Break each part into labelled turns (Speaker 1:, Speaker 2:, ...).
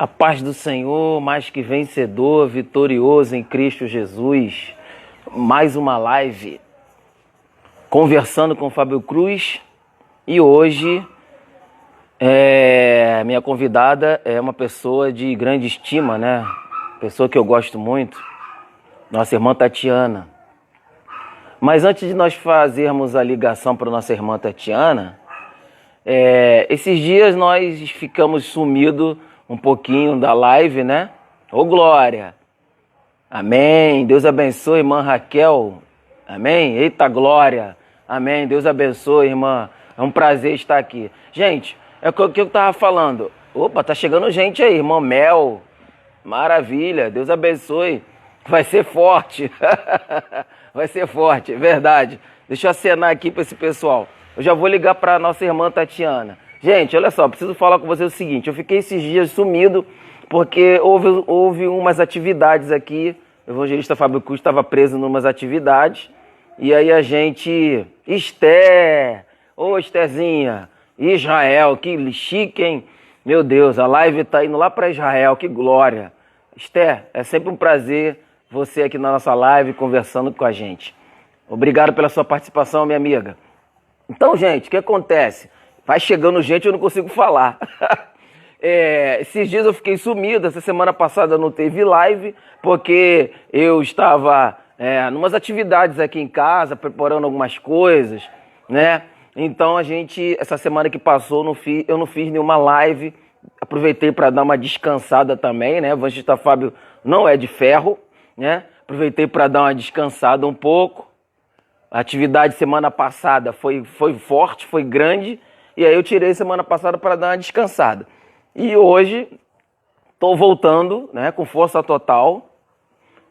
Speaker 1: A paz do Senhor, mais que vencedor, vitorioso em Cristo Jesus. Mais uma live conversando com o Fábio Cruz. E hoje minha convidada é uma pessoa de grande estima, né? Pessoa que eu gosto muito, nossa irmã Tatiana. Mas antes de nós fazermos a ligação para nossa irmã Tatiana, esses dias nós ficamos sumidos um pouquinho da live, né? Ô glória! Amém! Deus abençoe, irmã Raquel. Amém? Eita glória! Amém! Deus abençoe, irmã. É um prazer estar aqui. Gente, é o que eu estava falando. Opa, tá chegando gente aí, irmã Mel. Maravilha, Deus abençoe. Vai ser forte. Vai ser forte, é verdade. Deixa eu acenar aqui para esse pessoal. Eu já vou ligar para nossa irmã Tatiana. Gente, olha só, preciso falar com vocês o seguinte. Eu fiquei esses dias sumido porque houve umas atividades aqui. O evangelista Fábio Cruz estava preso em umas atividades. E aí a gente... Esther! Ô Estherzinha! Israel, que chique, hein? Meu Deus, a live está indo lá para Israel, que glória! Esther, é sempre um prazer você aqui na nossa live conversando com a gente. Obrigado pela sua participação, minha amiga. Então, gente, o que acontece? Vai chegando gente, eu não consigo falar. Esses dias eu fiquei sumido, essa semana passada não teve live, porque eu estava numas atividades aqui em casa, preparando algumas coisas, né? Então essa semana que passou, eu não fiz nenhuma live, aproveitei para dar uma descansada também, né? O evangelista Fábio não é de ferro, né? Aproveitei para dar uma descansada um pouco. A atividade semana passada foi forte, foi grande, e aí eu tirei semana passada para dar uma descansada. E hoje estou voltando, né, com força total,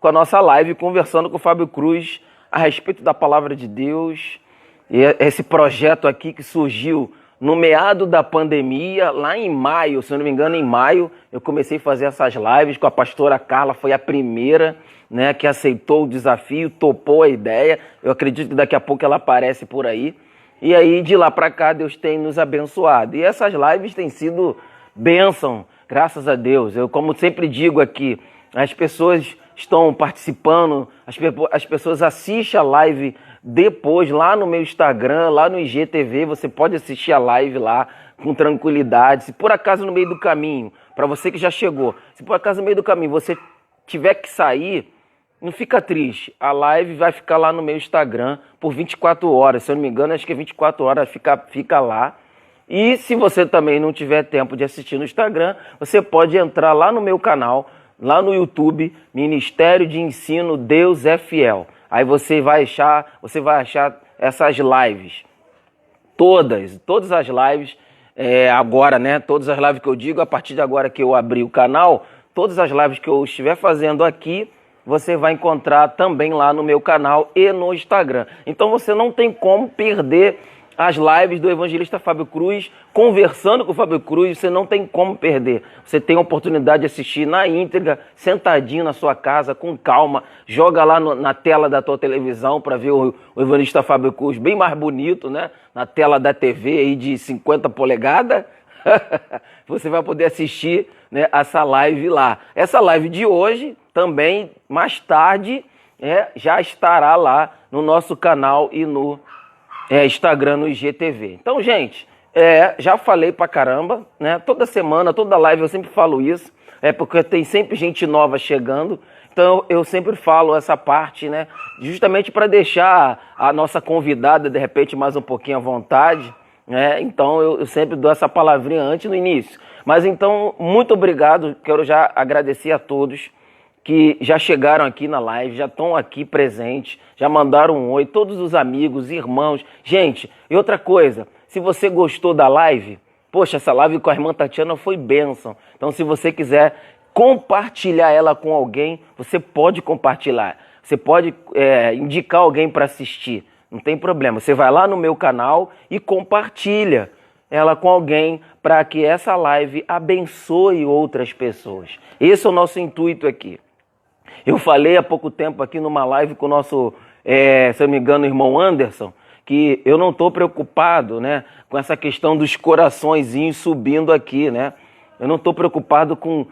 Speaker 1: com a nossa live, conversando com o Fábio Cruz a respeito da palavra de Deus. E esse projeto aqui que surgiu no meado da pandemia, lá em maio, se eu não me engano, em maio, eu comecei a fazer essas lives com a pastora Carla, foi a primeira, né, que aceitou o desafio, topou a ideia. Eu acredito que daqui a pouco ela aparece por aí. E aí, de lá para cá, Deus tem nos abençoado. E essas lives têm sido bênção, graças a Deus. Eu, como sempre digo aqui, as pessoas estão participando, as pessoas assistem a live depois, lá no meu Instagram, lá no IGTV, você pode assistir a live lá com tranquilidade. Se por acaso no meio do caminho, para você que já chegou, se por acaso no meio do caminho você tiver que sair, não fica triste. A live vai ficar lá no meu Instagram por 24 horas. Se eu não me engano, acho que é 24 horas, fica lá. E se você também não tiver tempo de assistir no Instagram, você pode entrar lá no meu canal, lá no YouTube, Ministério de Ensino Deus é Fiel. Aí você vai achar essas lives. Todas as lives, agora, né? Todas as lives que eu digo, a partir de agora que eu abri o canal, todas as lives que eu estiver fazendo aqui, você vai encontrar também lá no meu canal e no Instagram. Então você não tem como perder as lives do evangelista Fábio Cruz, conversando com o Fábio Cruz, você não tem como perder. Você tem a oportunidade de assistir na íntegra, sentadinho na sua casa, com calma, joga lá na tela da tua televisão para ver o evangelista Fábio Cruz bem mais bonito, né? Na tela da TV aí de 50 polegadas, você vai poder assistir, né, essa live lá. Essa live de hoje também, mais tarde, já estará lá no nosso canal e no Instagram, no IGTV. Então, gente, já falei pra caramba, né? Toda semana, toda live eu sempre falo isso, porque tem sempre gente nova chegando. Então, eu sempre falo essa parte, né? Justamente para deixar a nossa convidada, de repente, mais um pouquinho à vontade, né? Então, eu sempre dou essa palavrinha antes no início. Mas, então, muito obrigado. Quero já agradecer a todos que já chegaram aqui na live, já estão aqui presentes, já mandaram um oi, todos os amigos, irmãos. Gente, e outra coisa, se você gostou da live, poxa, essa live com a irmã Tatiana foi bênção. Então, se você quiser compartilhar ela com alguém, você pode compartilhar. Você pode indicar alguém para assistir, não tem problema. Você vai lá no meu canal e compartilha ela com alguém para que essa live abençoe outras pessoas. Esse é o nosso intuito aqui. Eu falei há pouco tempo aqui numa live com o nosso, se eu não me engano, irmão Anderson, que eu não estou preocupado, né, com essa questão dos coraçõezinhos subindo aqui, né? Eu não estou preocupado com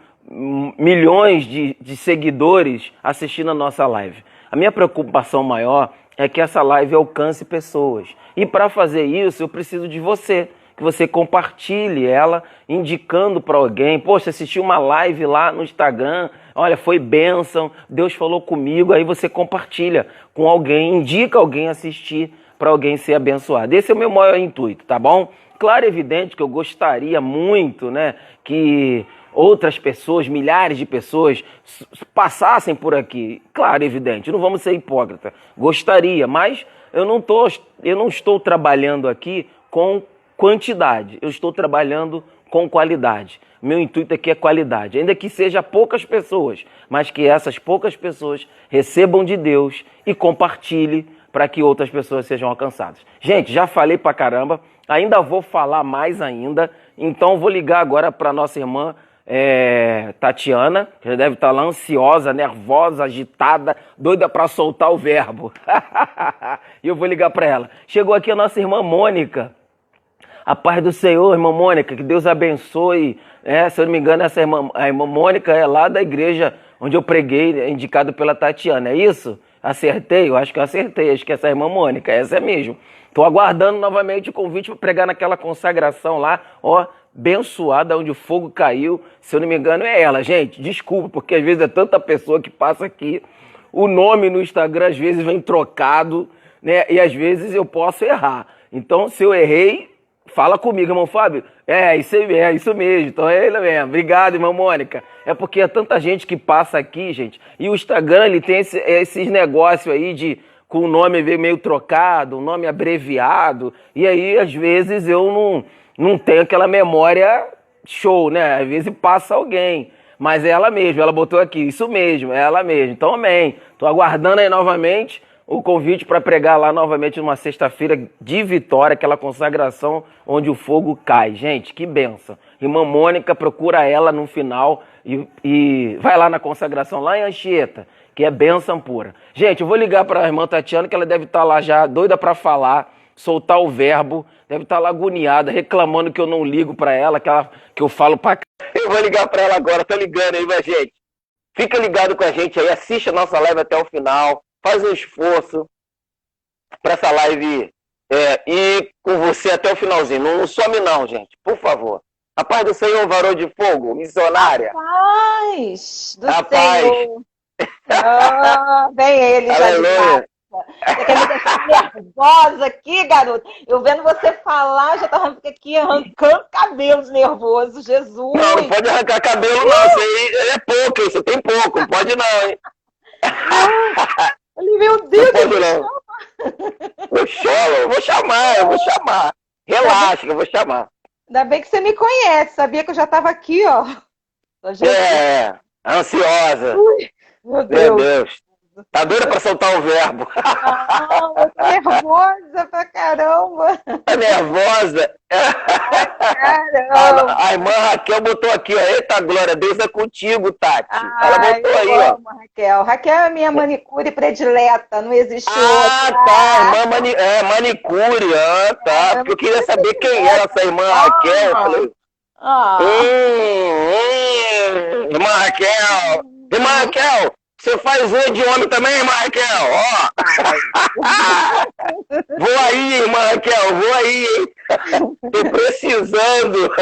Speaker 1: milhões de seguidores assistindo a nossa live. A minha preocupação maior é que essa live alcance pessoas. E para fazer isso, eu preciso de você. Que você compartilhe ela, indicando para alguém. Poxa, assisti uma live lá no Instagram, olha, foi bênção, Deus falou comigo. Aí você compartilha com alguém, indica alguém assistir para alguém ser abençoado. Esse é o meu maior intuito, tá bom? Claro, é evidente que eu gostaria muito, né, que outras pessoas, milhares de pessoas passassem por aqui. Claro, é evidente, não vamos ser hipócritas. Gostaria, mas eu não estou trabalhando aqui com quantidade, eu estou trabalhando com qualidade. Meu intuito aqui é qualidade, ainda que seja poucas pessoas, mas que essas poucas pessoas recebam de Deus e compartilhem para que outras pessoas sejam alcançadas. Gente, já falei pra caramba, ainda vou falar mais ainda, então vou ligar agora para nossa irmã Tatiana, que já deve estar lá ansiosa, nervosa, agitada, doida para soltar o verbo. E eu vou ligar para ela. Chegou aqui a nossa irmã Mônica. A paz do Senhor, irmã Mônica, que Deus abençoe. Se eu não me engano, a irmã Mônica é lá da igreja onde eu preguei, indicado pela Tatiana, é isso? Acertei? Eu acho que eu acertei, acho que essa é a irmã Mônica, essa é mesmo. Estou aguardando novamente o convite para pregar naquela consagração lá, ó, abençoada, onde o fogo caiu. Se eu não me engano, é ela. Gente, desculpa, porque às vezes é tanta pessoa que passa aqui. O nome no Instagram às vezes vem trocado, né? E às vezes eu posso errar. Então, se eu errei, fala comigo, irmão Fábio. É isso mesmo. Então é ele mesmo. Obrigado, irmã Mônica. É porque é tanta gente que passa aqui, gente. E o Instagram, ele tem esses negócios aí com o nome meio trocado, o nome abreviado. E aí, às vezes, eu não tenho aquela memória show, né? Às vezes passa alguém. Mas é ela mesma, ela botou aqui. Isso mesmo, é ela mesma. Então, amém. Estou aguardando aí novamente o convite para pregar lá novamente numa sexta-feira de vitória, aquela consagração onde o fogo cai. Gente, que benção. Irmã Mônica, procura ela no final e vai lá na consagração, lá em Anchieta, que é bênção pura. Gente, eu vou ligar para a irmã Tatiana, que ela deve estar lá já doida para falar, soltar o verbo, deve estar lá agoniada, reclamando que eu não ligo para ela, que eu falo para... Eu vou ligar para ela agora, tô ligando aí, mas gente, fica ligado com a gente aí, assiste a nossa live até o final. Faz um esforço para essa live ir com você até o finalzinho. Não some não, gente. Por favor. A paz do Senhor, varão de fogo, missionária.
Speaker 2: A paz do
Speaker 1: a
Speaker 2: Senhor. Vem ele já de casa. Você quer me deixar nervosa aqui, garoto? Eu vendo você falar, já tava aqui arrancando cabelos nervosos. Jesus.
Speaker 1: Não pode arrancar cabelo não. Isso aí é pouco, isso tem pouco. Não pode não, hein?
Speaker 2: Meu Deus,
Speaker 1: eu vou chamar. Relaxa, eu vou chamar.
Speaker 2: Ainda bem que você me conhece, sabia que eu já estava aqui, ó.
Speaker 1: Ansiosa.
Speaker 2: Meu Deus.
Speaker 1: Tá doida pra soltar o verbo.
Speaker 2: Não, eu tô nervosa pra caramba.
Speaker 1: Tá nervosa?
Speaker 2: Caramba.
Speaker 1: A irmã Raquel botou aqui, ó. Eita, glória, Deus é contigo, Tati. Ela botou aí, ó.
Speaker 2: Raquel. Raquel é minha manicure predileta, não existe outra.
Speaker 1: Tá, manicure. Tá. Porque eu queria saber quem era essa irmã Raquel. Eu falei, irmã Raquel. Irmã Raquel. Você faz unha de homem também, irmã Raquel? Ó. Vou aí, irmã Raquel, vou aí, hein? Tô precisando.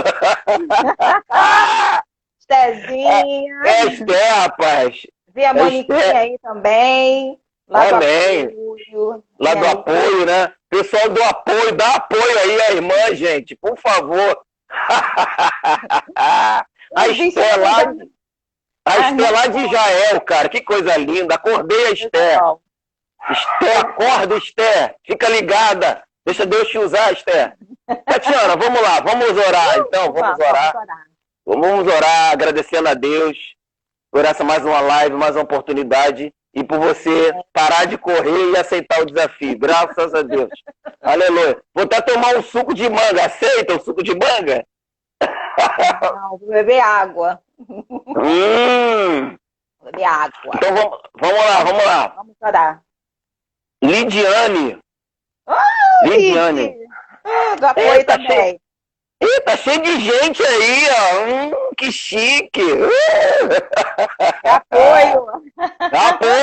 Speaker 2: Estézinha.
Speaker 1: Esté, rapaz.
Speaker 2: Vi a manicure aí também. Lá
Speaker 1: também.
Speaker 2: Do apoio.
Speaker 1: Lá do apoio, né? Pessoal do apoio, dá apoio aí à irmã, gente, por favor. A Esté lá... A Esté lá de Israel, cara, que coisa linda. Acordei a Esté. Esté, acorda, Esté. Fica ligada. Deixa Deus te usar, Esté. Tatiana, vamos lá, vamos orar. Então, vamos orar. Vamos orar, agradecendo a Deus por essa mais uma live, mais uma oportunidade. E por você parar de correr e aceitar o desafio. Graças a Deus. Aleluia. Vou até tomar um suco de manga. Aceita o suco de manga?
Speaker 2: Não, vou beber água. Beber água.
Speaker 1: Então vamos lá.
Speaker 2: Vamos orar.
Speaker 1: Lidiane.
Speaker 2: Lidiane. Do apoio também.
Speaker 1: Tá cheio de gente aí, ó.
Speaker 3: que chique!
Speaker 2: Apoio!
Speaker 3: Apoio!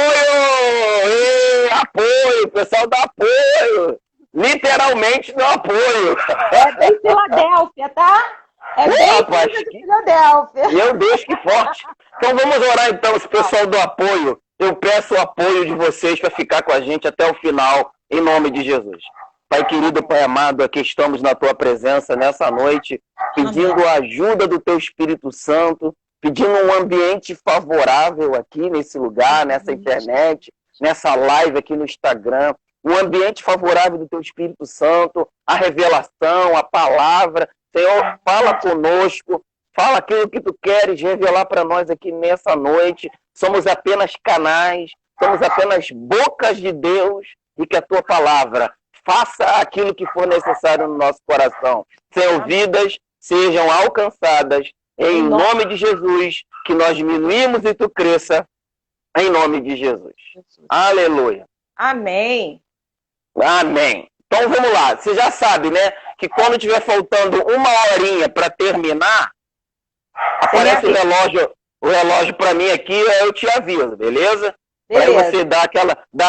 Speaker 3: Apoio! Pessoal dá apoio! Literalmente no apoio!
Speaker 2: É bem Filadélfia, tá? É bem
Speaker 3: rapaz,
Speaker 2: Filadélfia.
Speaker 3: Meu Deus, que forte! Então vamos orar então, esse pessoal do apoio. Eu peço o apoio de vocês para ficar com a gente até o final, em nome de Jesus. Pai querido, Pai amado, aqui estamos na Tua presença nessa noite, pedindo a ajuda do Teu Espírito Santo, pedindo um ambiente favorável aqui nesse lugar, nessa internet, nessa live aqui no Instagram, um ambiente favorável do Teu Espírito Santo, a revelação, a palavra. Senhor, fala conosco, fala aquilo que Tu queres revelar para nós aqui nessa noite. Somos apenas canais, somos apenas bocas de Deus, e que a Tua palavra faça aquilo que for necessário no nosso coração. Senhor, vidas sejam alcançadas em nome de Jesus, que nós diminuímos e Tu cresça em nome de Jesus. Aleluia.
Speaker 2: Amém.
Speaker 3: Amém. Então vamos lá. Você já sabe, né? Que quando tiver faltando uma horinha para terminar, aparece o relógio para mim aqui, eu te aviso, beleza? Para você dar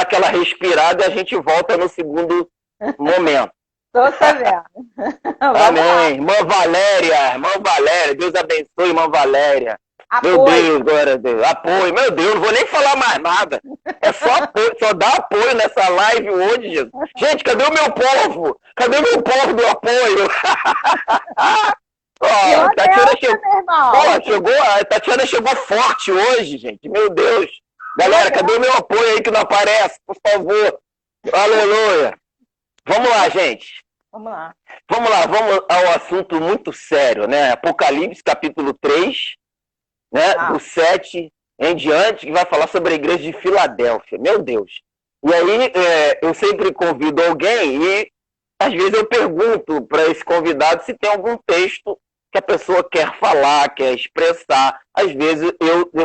Speaker 3: aquela respirada e a gente volta no segundo momento.
Speaker 2: Tô sabendo.
Speaker 3: Amém. Irmã Valéria, Deus abençoe, irmã Valéria.
Speaker 2: Apoio.
Speaker 3: Meu Deus, glória a Deus. Apoio, meu Deus, não vou nem falar mais nada. É só apoio, só dá apoio nessa live hoje, Jesus. Gente, cadê o meu povo? Cadê o meu povo do apoio? A Tatiana chegou forte hoje, gente. Meu Deus. Galera, cadê o meu apoio aí que não aparece? Por favor. Aleluia. Vamos lá, gente.
Speaker 2: Vamos lá,
Speaker 3: vamos ao assunto muito sério, né? Apocalipse, capítulo 3, né? Do 7 em diante, que vai falar sobre a igreja de Filadélfia. Meu Deus. E aí, eu sempre convido alguém e, às vezes, eu pergunto para esse convidado se tem algum texto que a pessoa quer falar, quer expressar. Às vezes,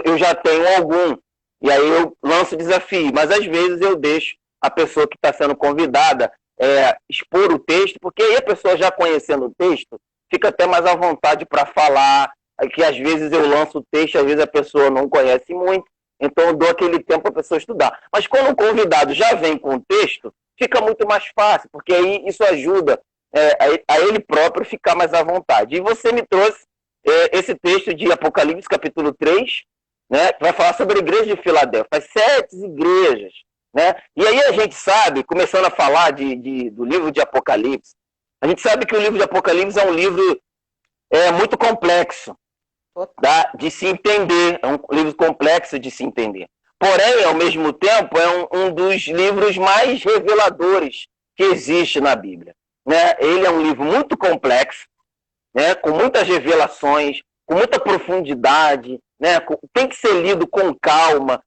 Speaker 3: eu já tenho algum. E aí eu lanço o desafio. Mas, às vezes, eu deixo a pessoa que está sendo convidada expor o texto, porque aí a pessoa já conhecendo o texto, fica até mais à vontade para falar, que às vezes eu lanço o texto, às vezes a pessoa não conhece muito, então eu dou aquele tempo para a pessoa estudar. Mas quando o convidado já vem com o texto, fica muito mais fácil, porque aí isso ajuda a ele próprio ficar mais à vontade. E você me trouxe esse texto de Apocalipse, capítulo 3, né, que vai falar sobre a igreja de Filadélfia, as 7 igrejas. Né? E aí a gente sabe, começando a falar do livro de Apocalipse, a gente sabe que o livro de Apocalipse é um livro muito complexo de se entender, é um livro complexo de se entender. Porém, ao mesmo tempo, é um dos livros mais reveladores que existe na Bíblia. Né? Ele é um livro muito complexo, né? Com muitas revelações, com muita profundidade, né? Tem que ser lido com calma,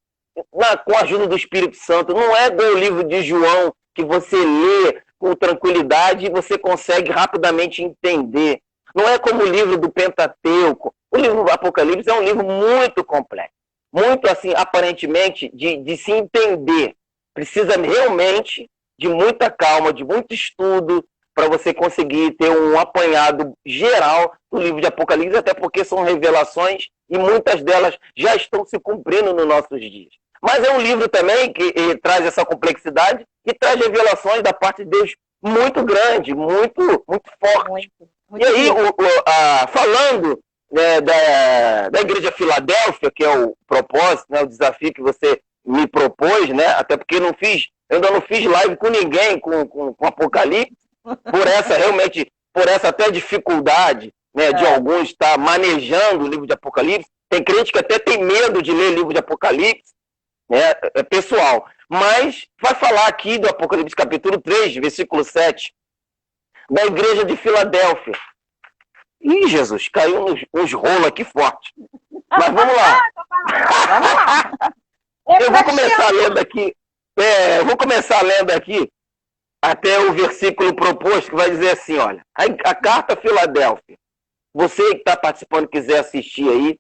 Speaker 3: com a ajuda do Espírito Santo. Não é igual o livro de João, que você lê com tranquilidade e você consegue rapidamente entender. Não é como o livro do Pentateuco. O livro do Apocalipse é um livro muito complexo. Muito, assim, aparentemente, de se entender. Precisa realmente de muita calma, de muito estudo, para você conseguir ter um apanhado geral do livro de Apocalipse, até porque são revelações e muitas delas já estão se cumprindo nos nossos dias. Mas é um livro também que traz essa complexidade e traz revelações da parte de Deus muito grande, muito, muito forte. E aí, falando da Igreja Filadélfia, que é o propósito, né, o desafio que você me propôs, né, até porque eu ainda não fiz live com ninguém com Apocalipse, por essa até dificuldade, né, de alguns estar manejando o livro de Apocalipse. Tem crente que até tem medo de ler o livro de Apocalipse, é pessoal. Mas vai falar aqui do Apocalipse capítulo 3, versículo 7, da igreja de Filadélfia. Ih, Jesus, caiu uns rolos aqui forte. Mas vamos lá. Eu vou começar lendo aqui até o versículo proposto, que vai dizer assim, olha, a carta a Filadélfia. Você que está participando, quiser assistir aí,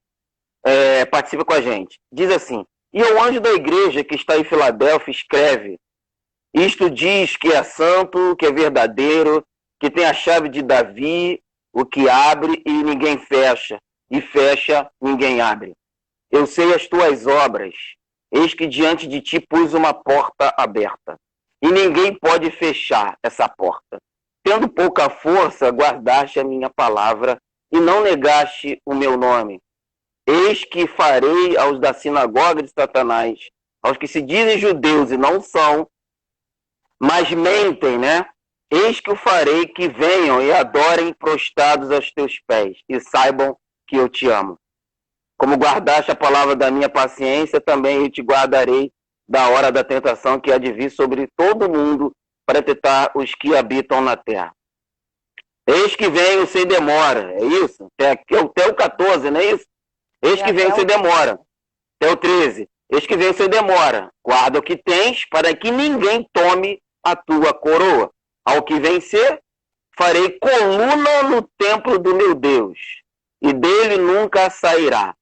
Speaker 3: participa com a gente. Diz assim: e o anjo da igreja que está em Filadélfia escreve: isto diz que é santo, que é verdadeiro, que tem a chave de Davi, o que abre e ninguém fecha, e fecha, ninguém abre. Eu sei as tuas obras, eis que diante de ti pus uma porta aberta, e ninguém pode fechar essa porta. Tendo pouca força, guardaste a minha palavra, e não negaste o meu nome. Eis que farei aos da sinagoga de Satanás, aos que se dizem judeus e não são, mas mentem, né? Eis que o farei que venham e adorem prostrados aos teus pés, e saibam que eu te amo. Como guardaste a palavra da minha paciência, também eu te guardarei da hora da tentação que há de vir sobre todo mundo para tentar os que habitam na terra. Eis que venho sem demora, é isso? Até o 14, não é isso? Eis que venho sem demora. Até o 13. Eis que venho sem demora. Guarda o que tens, para que ninguém tome a tua coroa. Ao que vencer, farei coluna no templo do meu Deus, e dele nunca sairá.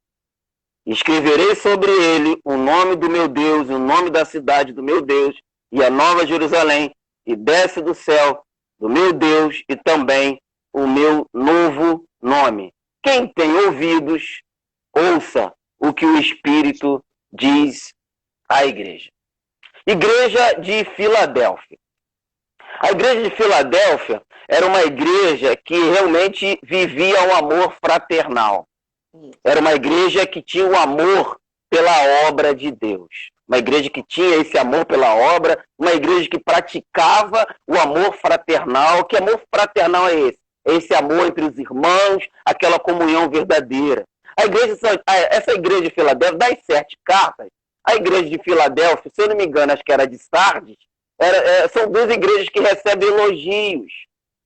Speaker 3: Escreverei sobre ele o nome do meu Deus, o nome da cidade do meu Deus, e a nova Jerusalém, e desce do céu do meu Deus, e também o meu novo nome. Quem tem ouvidos, ouça o que o Espírito diz à igreja. Igreja de Filadélfia. A igreja de Filadélfia era uma igreja que realmente vivia um amor fraternal. Era uma igreja que tinha o amor pela obra de Deus. Uma igreja que tinha esse amor pela obra, uma igreja que praticava o amor fraternal. Que amor fraternal é esse? É esse amor entre os irmãos, aquela comunhão verdadeira. Essa igreja de Filadélfia, das 7 cartas, a igreja de Filadélfia, se eu não me engano, acho que era de Sardes, são 2 igrejas que recebem elogios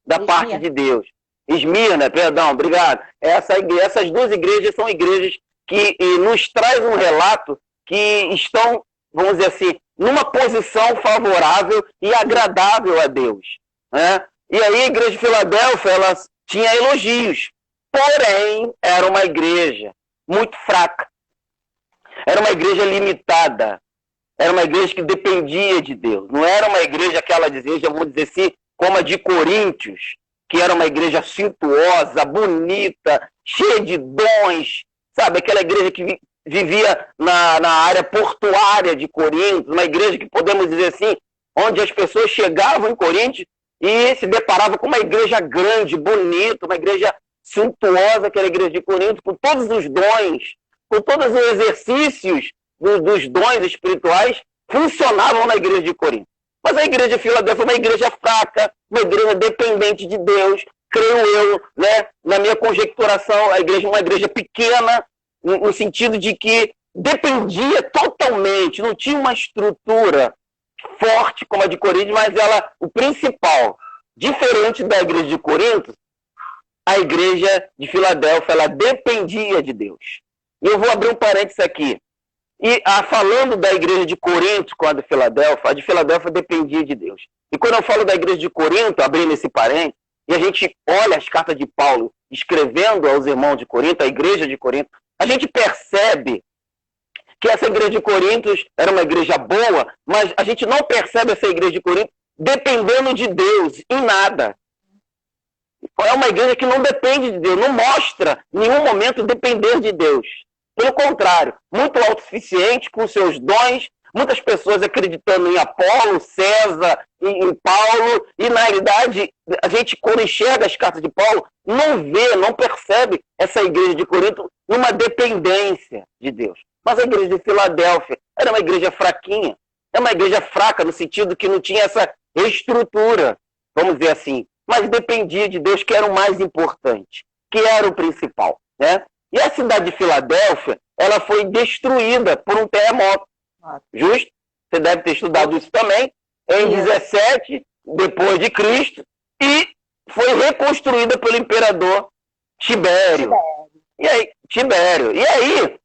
Speaker 3: da parte de Deus. Esmirna, perdão, obrigado. Essas 2 igrejas são igrejas que nos traz um relato que estão, vamos dizer assim, numa posição favorável e agradável a Deus, né? E aí a igreja de Filadélfia, ela tinha elogios, porém era uma igreja muito fraca, era uma igreja limitada, era uma igreja que dependia de Deus. Não era uma igreja, aquela igreja, vamos dizer assim, como a de Coríntios, que era uma igreja suntuosa, bonita, cheia de dons, sabe? Aquela igreja que vivia na área portuária de Corinto, uma igreja que, podemos dizer assim, onde as pessoas chegavam em Corinto e se deparavam com uma igreja grande, bonita, uma igreja suntuosa, aquela igreja de Corinto, com todos os dons, com todos os exercícios dos dons espirituais, funcionavam na igreja de Corinto. Mas a igreja de Filadélfia é uma igreja fraca, uma igreja dependente de Deus, creio eu, né? Na minha conjecturação, a igreja é uma igreja pequena, no sentido de que dependia totalmente, não tinha uma estrutura forte como a de Corinto, mas o principal, diferente da igreja de Corinto, a igreja de Filadélfia, ela dependia de Deus. E eu vou abrir um parênteses aqui. E falando da igreja de Corinto com a de Filadélfia dependia de Deus. E quando eu falo da igreja de Corinto, abrindo esse parênteses, e a gente olha as cartas de Paulo escrevendo aos irmãos de Corinto, a igreja de Corinto, a gente percebe que essa igreja de Corinto era uma igreja boa, mas a gente não percebe essa igreja de Corinto dependendo de Deus em nada. É uma igreja que não depende de Deus, não mostra em nenhum momento depender de Deus. Pelo contrário, muito autossuficiente com seus dons, muitas pessoas acreditando em Apolo, César, em Paulo, e na realidade, a gente, quando enxerga as cartas de Paulo, não vê, não percebe essa igreja de Corinto numa dependência de Deus. Mas a igreja de Filadélfia era uma igreja fraquinha, é uma igreja fraca no sentido que não tinha essa estrutura, vamos dizer assim, mas dependia de Deus, que era o mais importante, que era o principal, né? E a cidade de Filadélfia, ela foi destruída por um terremoto. Justo? Você deve ter estudado isso também. Em 17 depois de Cristo, e foi reconstruída pelo imperador Tibério. Tibério. E aí,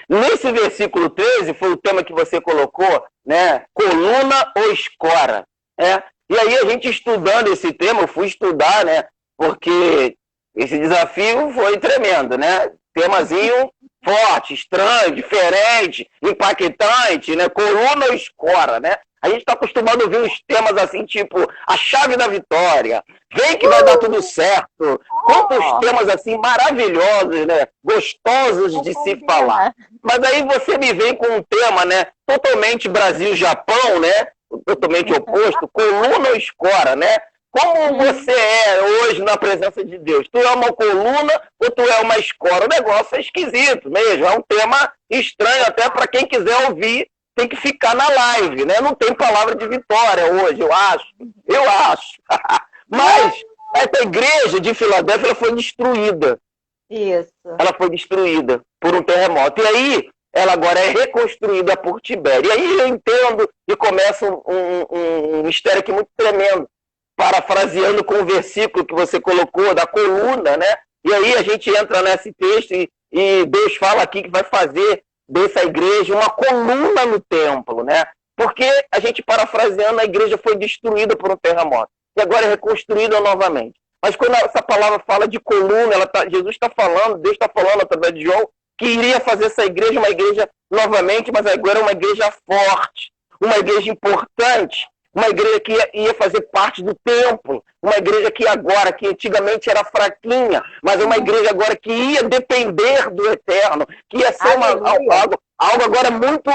Speaker 3: nesse versículo 13, foi o tema que você colocou, né? Coluna ou escora. E aí, a gente estudando esse tema, eu fui estudar, né? Porque esse desafio foi tremendo, né? Temazinho forte, estranho, diferente, impactante, né? Coluna ou escora, né? A gente está acostumado a ouvir uns temas assim, tipo, a chave da vitória, vem que vai dar tudo certo. Quantos temas assim maravilhosos, né? Gostosos de se falar. Mas aí você me vem com um tema, né? Totalmente Brasil-Japão, né? Totalmente oposto, coluna ou escora, né? Como você é hoje na presença de Deus? Tu é uma coluna ou tu é uma escora? O negócio é esquisito mesmo, é um tema estranho até para quem quiser ouvir, tem que ficar na live, né? Não tem palavra de vitória hoje, eu acho. Mas essa igreja de Filadélfia ela foi destruída.
Speaker 2: Isso.
Speaker 3: Ela foi destruída por um terremoto. E aí, ela agora é reconstruída por Tibério. E aí eu entendo e começa um mistério aqui muito tremendo, parafraseando com o versículo que você colocou da coluna, né? E aí a gente entra nesse texto e Deus fala aqui que vai fazer dessa igreja uma coluna no templo, né? Porque a gente parafraseando, a igreja foi destruída por um terremoto e agora é reconstruída novamente. Mas quando essa palavra fala de coluna, Jesus está falando, Deus está falando através de João, que iria fazer essa igreja uma igreja novamente, mas agora é uma igreja forte, uma igreja importante, uma igreja que ia fazer parte do templo, uma igreja que agora, que antigamente era fraquinha, mas é uma igreja agora que ia depender do eterno, que ia ser algo agora muito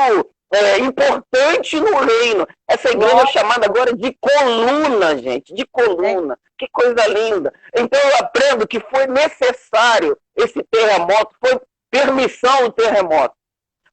Speaker 3: importante no reino. Essa igreja é chamada agora de coluna, gente, de coluna. Que coisa linda. Então eu aprendo que foi necessário esse terremoto, foi permissão do terremoto,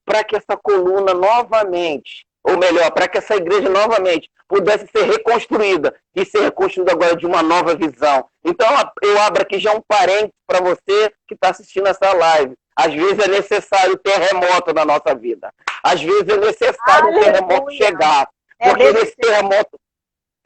Speaker 3: para que essa coluna novamente, ou melhor, para que essa igreja novamente pudesse ser reconstruída e ser reconstruída agora de uma nova visão. Então eu abro aqui já um parênteses para você que está assistindo essa live. Às vezes é necessário o terremoto na nossa vida. Às vezes é necessário o terremoto chegar. Porque nesse terremoto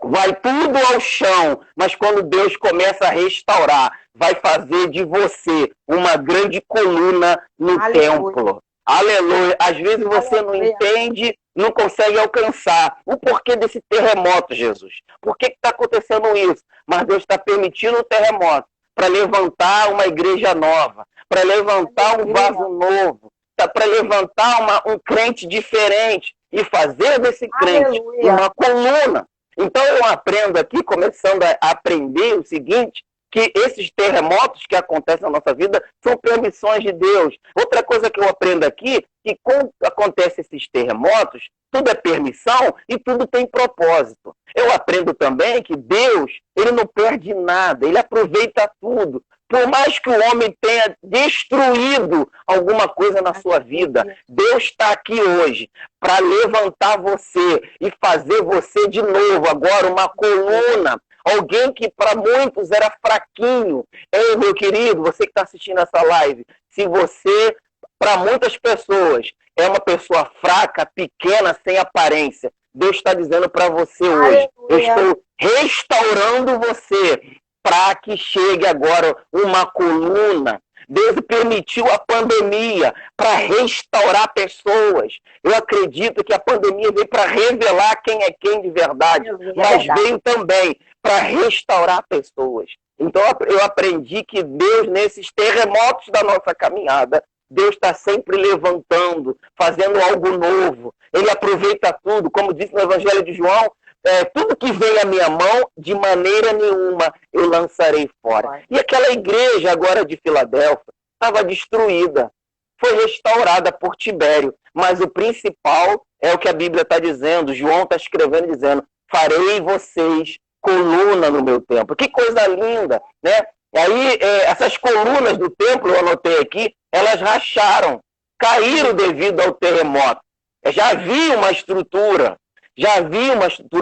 Speaker 3: vai tudo ao chão, mas quando Deus começa a restaurar, vai fazer de você uma grande coluna no templo. Aleluia. Às vezes você não entende, não consegue alcançar o porquê desse terremoto, Jesus. Por que está acontecendo isso? Mas Deus está permitindo o terremoto para levantar uma igreja nova, para levantar um vaso novo, para levantar um crente diferente e fazer desse crente uma coluna. Então eu aprendo aqui, começando a aprender o seguinte, que esses terremotos que acontecem na nossa vida são permissões de Deus. Outra coisa que eu aprendo aqui, que quando acontecem esses terremotos, tudo é permissão e tudo tem propósito. Eu aprendo também que Deus, ele não perde nada, ele aproveita tudo. Por mais que o homem tenha destruído alguma coisa na sua vida, Deus está aqui hoje para levantar você e fazer você de novo agora uma coluna. Alguém que para muitos era fraquinho. Ei, meu querido, você que está assistindo essa live, se você, para muitas pessoas, é uma pessoa fraca, pequena, sem aparência, Deus está dizendo para você hoje, eu estou restaurando você para que chegue agora uma coluna. Deus permitiu a pandemia para restaurar pessoas. Eu acredito que a pandemia veio para revelar quem é quem de verdade, mas veio também para restaurar pessoas. Então eu aprendi que Deus, nesses terremotos da nossa caminhada, Deus está sempre levantando, fazendo algo novo. Ele aproveita tudo, como disse no Evangelho de João, tudo que vem à minha mão, de maneira nenhuma eu lançarei fora. E aquela igreja agora de Filadélfia estava destruída, foi restaurada por Tibério, mas o principal é o que a Bíblia está dizendo, João está escrevendo dizendo, farei vocês coluna no meu templo. Que coisa linda, né? E aí, essas colunas do templo, eu anotei aqui, elas racharam, caíram devido ao terremoto. Já havia uma estrutura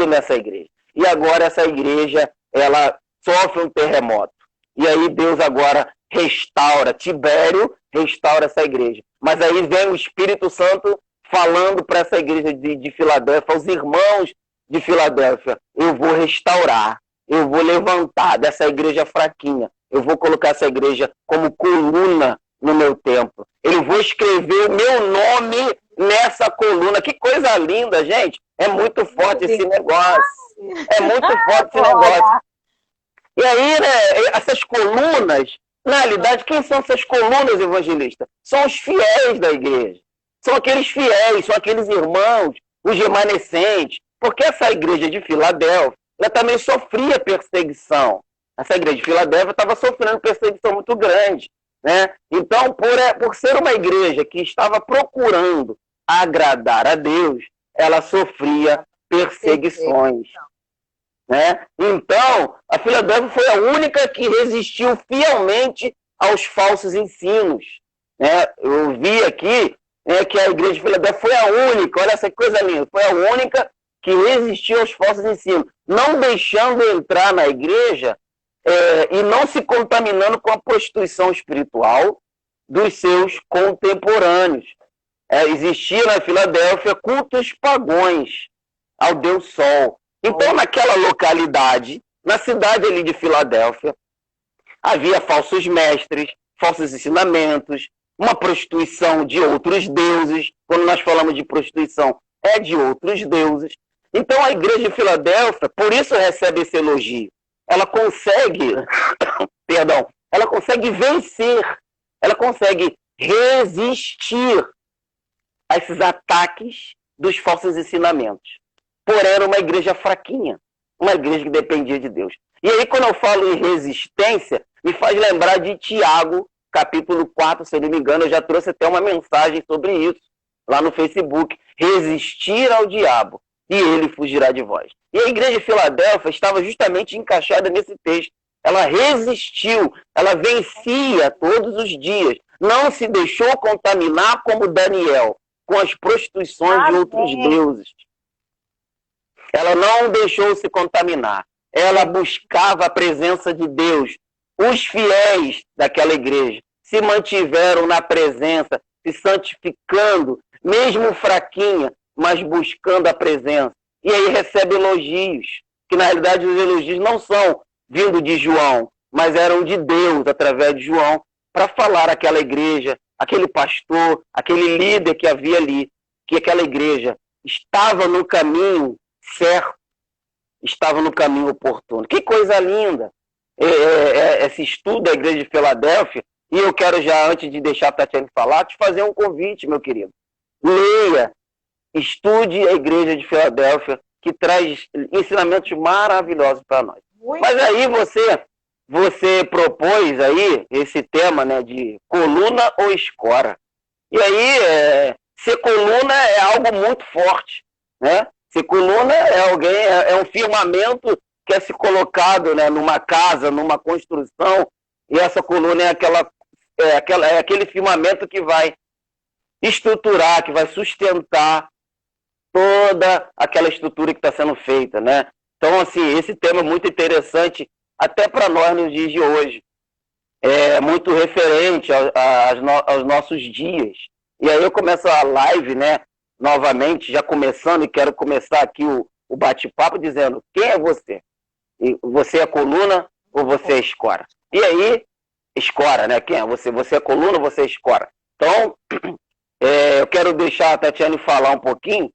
Speaker 3: nessa igreja. E agora essa igreja, ela sofre um terremoto. E aí Deus agora restaura, Tibério restaura essa igreja. Mas aí vem o Espírito Santo falando para essa igreja de Filadélfia, os irmãos de Filadélfia, eu vou restaurar, eu vou levantar dessa igreja fraquinha, eu vou colocar essa igreja como coluna no meu templo. Eu vou escrever o meu nome nessa coluna. Que coisa linda, gente. É muito forte esse negócio. É muito forte esse negócio. E aí, né, essas colunas, na realidade, quem são essas colunas, evangelistas? São os fiéis da igreja. São aqueles fiéis, são aqueles irmãos, os remanescentes. Porque essa igreja de Filadélfia, ela também sofria perseguição. Essa igreja de Filadélfia estava sofrendo perseguição muito grande, né? Então, por ser uma igreja que estava procurando agradar a Deus, ela sofria perseguições, né? Então, a Filadélfia foi a única que resistiu fielmente aos falsos ensinos, né? Eu vi aqui, né, que a igreja de Filadélfia foi a única, olha essa coisa linda, foi a única que resistiu aos falsos ensinos, não deixando entrar na igreja e não se contaminando com a prostituição espiritual dos seus contemporâneos. Existia na Filadélfia cultos pagões ao Deus Sol. Então, naquela localidade, na cidade ali de Filadélfia, havia falsos mestres, falsos ensinamentos, uma prostituição de outros deuses. Quando nós falamos de prostituição, é de outros deuses. Então, a igreja de Filadélfia, por isso recebe esse elogio. Ela consegue, ela consegue vencer, ela consegue resistir a esses ataques dos falsos ensinamentos. Porém, era uma igreja fraquinha, uma igreja que dependia de Deus. E aí, quando eu falo em resistência, me faz lembrar de Tiago, capítulo 4, se eu não me engano, eu já trouxe até uma mensagem sobre isso, lá no Facebook. Resistir ao diabo, e ele fugirá de vós. E a igreja de Filadélfia estava justamente encaixada nesse texto. Ela resistiu, ela vencia todos os dias. Não se deixou contaminar como Daniel, com as prostituições de outros deuses. Ela não deixou se contaminar. Ela buscava a presença de Deus. Os fiéis daquela igreja se mantiveram na presença, se santificando, mesmo fraquinha, mas buscando a presença. E aí recebe elogios, que na realidade os elogios não são vindo de João, mas eram de Deus, através de João, para falar àquela igreja, aquele pastor, aquele líder que havia ali, que aquela igreja estava no caminho certo, estava no caminho oportuno. Que coisa linda esse estudo da igreja de Filadélfia. E eu quero já, antes de deixar a Tatiana falar, te fazer um convite, meu querido. Leia, estude a igreja de Filadélfia, que traz ensinamentos maravilhosos para nós. Mas aí você propôs aí esse tema, né, de coluna ou escora. E aí, ser coluna é algo muito forte, né? Ser coluna é um firmamento que é se colocado, né, numa casa, numa construção, e essa coluna é aquele firmamento que vai estruturar, que vai sustentar toda aquela estrutura que está sendo feita, né? Então, assim, esse tema é muito interessante até para nós nos dias de hoje. É muito referente aos nossos dias. E aí eu começo a live, né, novamente, já começando, e quero começar aqui o bate-papo dizendo: quem é você? E você é coluna ou você é escora? E aí, escora, né? Quem é você? Você é coluna ou você é escora? Então, eu quero deixar a Tatiane falar um pouquinho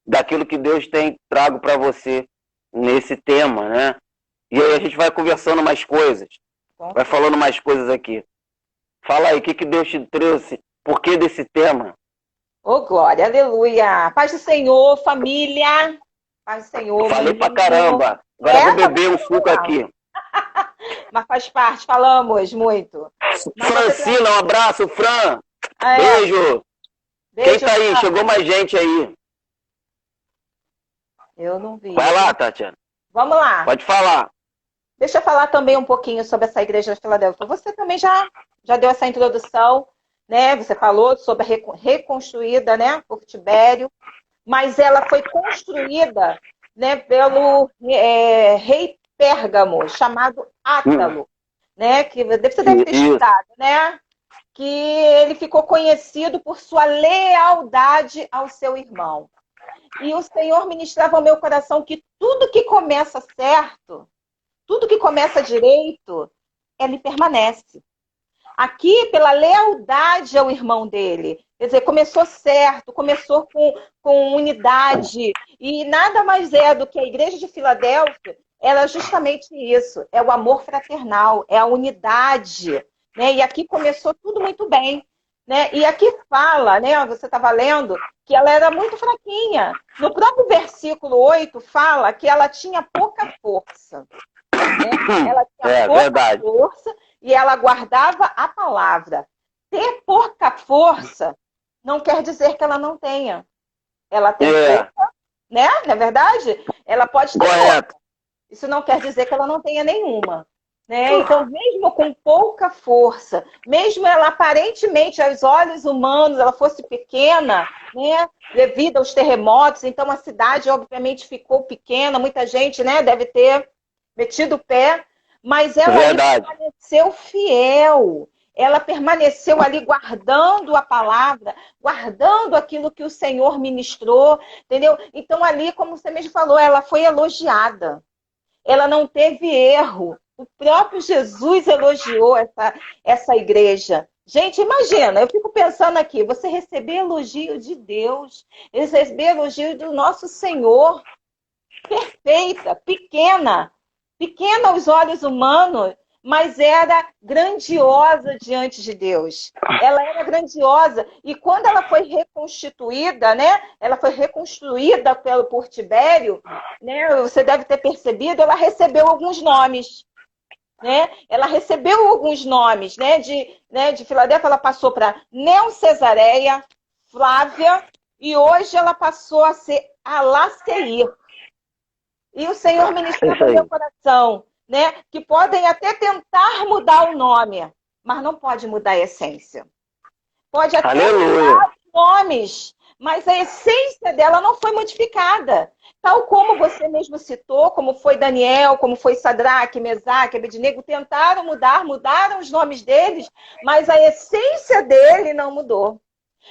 Speaker 3: daquilo que Deus tem trago para você nesse tema, né? E aí a gente vai conversando mais coisas, vai falando mais coisas aqui. Fala aí, o que Deus te trouxe? Por que desse tema?
Speaker 2: Ô, glória, aleluia. Paz do Senhor, família. Paz do Senhor.
Speaker 3: Falei pra caramba. Agora eu vou beber um suco aqui.
Speaker 2: Mas faz parte, falamos muito.
Speaker 3: Francina, um abraço, Fran. Beijo. Quem tá aí? Chegou mais gente aí.
Speaker 2: Eu não vi.
Speaker 3: Vai lá, Tatiana.
Speaker 2: Vamos lá.
Speaker 3: Pode falar.
Speaker 2: Deixa eu falar também um pouquinho sobre essa igreja de Filadélfia. Você também já deu essa introdução, né? Você falou sobre a reconstruída, né, por Tibério, mas ela foi construída, né, pelo rei Pérgamo, chamado Átalo, né? Que você deve ter estudado, né? Que ele ficou conhecido por sua lealdade ao seu irmão. E o Senhor ministrava ao meu coração que tudo que começa certo, tudo que começa direito, ele permanece. Aqui, pela lealdade ao irmão dele. Quer dizer, começou certo, começou com unidade. E nada mais é do que a igreja de Filadélfia, era justamente isso. É o amor fraternal, é a unidade. Né? E aqui começou tudo muito bem. né? E aqui fala, né? Você estava lendo que ela era muito fraquinha. No próprio versículo 8 fala que ela tinha pouca força. Né? Ela tinha pouca força e ela guardava a palavra. Ter pouca força não quer dizer que ela não tenha. Ela tem pouca, né? Não é verdade? Ela pode ter pouca. Isso não quer dizer que ela não tenha nenhuma. Né? Então, mesmo com pouca força, mesmo ela aparentemente, aos olhos humanos, ela fosse pequena, né? Devido aos terremotos, então a cidade, obviamente, ficou pequena, muita gente, né, deve ter metido o pé, mas ela permaneceu fiel. Ela permaneceu ali guardando a palavra, guardando aquilo que o Senhor ministrou, entendeu? Então, ali, como você mesmo falou, ela foi elogiada. Ela não teve erro. O próprio Jesus elogiou essa igreja. Gente, imagina, eu fico pensando aqui, você receber elogio de Deus, receber elogio do nosso Senhor, perfeita, pequena aos olhos humanos, mas era grandiosa diante de Deus. Ela era grandiosa. E quando ela foi reconstituída, né? Ela foi reconstruída por Tibério, né? Você deve ter percebido, ela recebeu alguns nomes. Né? Ela recebeu alguns nomes, né? De Filadélfia, ela passou para Neocesareia, Flávia, e hoje ela passou a ser Alaceir. E o Senhor ministrou no meu coração, né? Que podem até tentar mudar o nome, mas não pode mudar a essência. Pode até mudar os nomes, mas a essência dela não foi modificada. Tal como você mesmo citou, como foi Daniel, como foi Sadraque, Mesaque, Abednego, tentaram mudaram os nomes deles, mas a essência dele não mudou.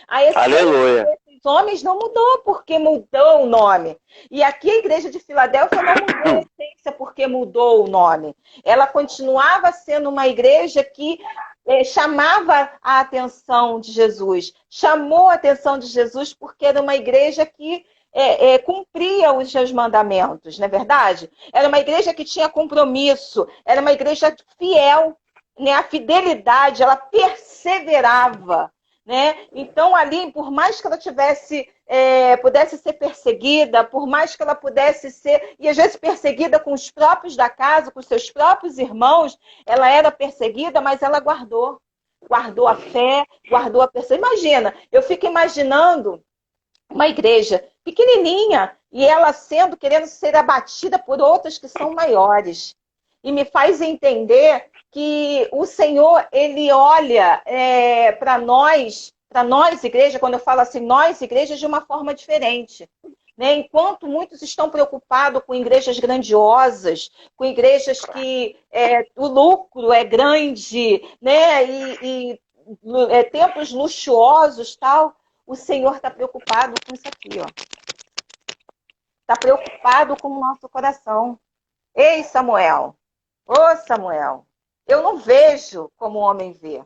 Speaker 2: A essência desses homens não mudou porque mudou o nome. E aqui a igreja de Filadélfia não mudou a essência porque mudou o nome. Ela continuava sendo uma igreja que chamava a atenção de Jesus. Chamou a atenção de Jesus porque era uma igreja que cumpria os seus mandamentos, não é verdade? Era uma igreja que tinha compromisso, era uma igreja fiel, né? A fidelidade, ela perseverava. Né? Então, ali, por mais que ela pudesse ser perseguida, por mais que ela pudesse ser, e às vezes perseguida com os próprios da casa, com seus próprios irmãos, ela era perseguida, mas ela guardou a fé, guardou a perseguição. Imagina, eu fico imaginando uma igreja pequenininha e ela querendo ser abatida por outras que são maiores. E me faz entender que o Senhor, ele olha para nós, igreja, quando eu falo assim, nós, igreja, de uma forma diferente. Né? Enquanto muitos estão preocupados com igrejas grandiosas, com igrejas que o lucro é grande, né? e templos luxuosos, tal, o Senhor está preocupado com isso aqui, ó. Está preocupado com o nosso coração. Ei, Samuel! Ô, Samuel! Eu não vejo como o homem vê.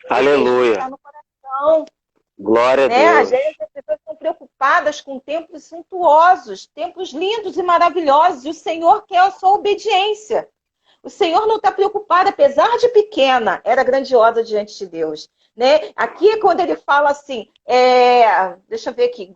Speaker 3: Aleluia!
Speaker 2: Está no coração.
Speaker 3: Glória a Deus.
Speaker 2: Às vezes as pessoas estão preocupadas com templos suntuosos, templos lindos e maravilhosos, e o Senhor quer a sua obediência. O Senhor não está preocupado, apesar de pequena, era grandiosa diante de Deus. Né? Aqui é quando ele fala assim, deixa eu ver aqui,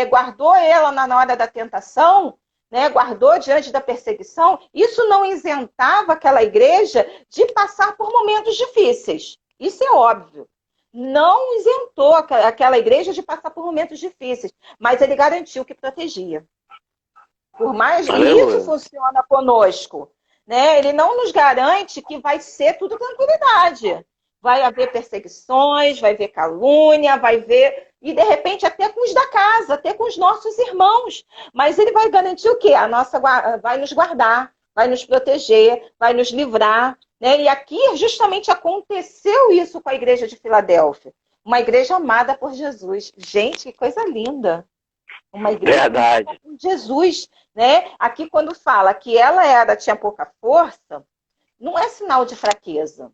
Speaker 2: guardou ela na hora da tentação, né? Guardou diante da perseguição, isso não isentava aquela igreja de passar por momentos difíceis. Isso é óbvio. Não isentou aquela igreja de passar por momentos difíceis, mas ele garantiu que protegia. Por mais que isso funciona conosco, né? Ele não nos garante que vai ser tudo tranquilidade. Vai haver perseguições, vai haver calúnia, vai haver... E, de repente, até com os da casa, até com os nossos irmãos. Mas ele vai garantir o quê? Vai nos guardar, vai nos proteger, vai nos livrar. Né? E aqui, justamente, aconteceu isso com a igreja de Filadélfia. Uma igreja amada por Jesus. Gente, que coisa linda. Uma igreja amada por Jesus. Né? Aqui, quando fala que ela tinha pouca força, não é sinal de fraqueza.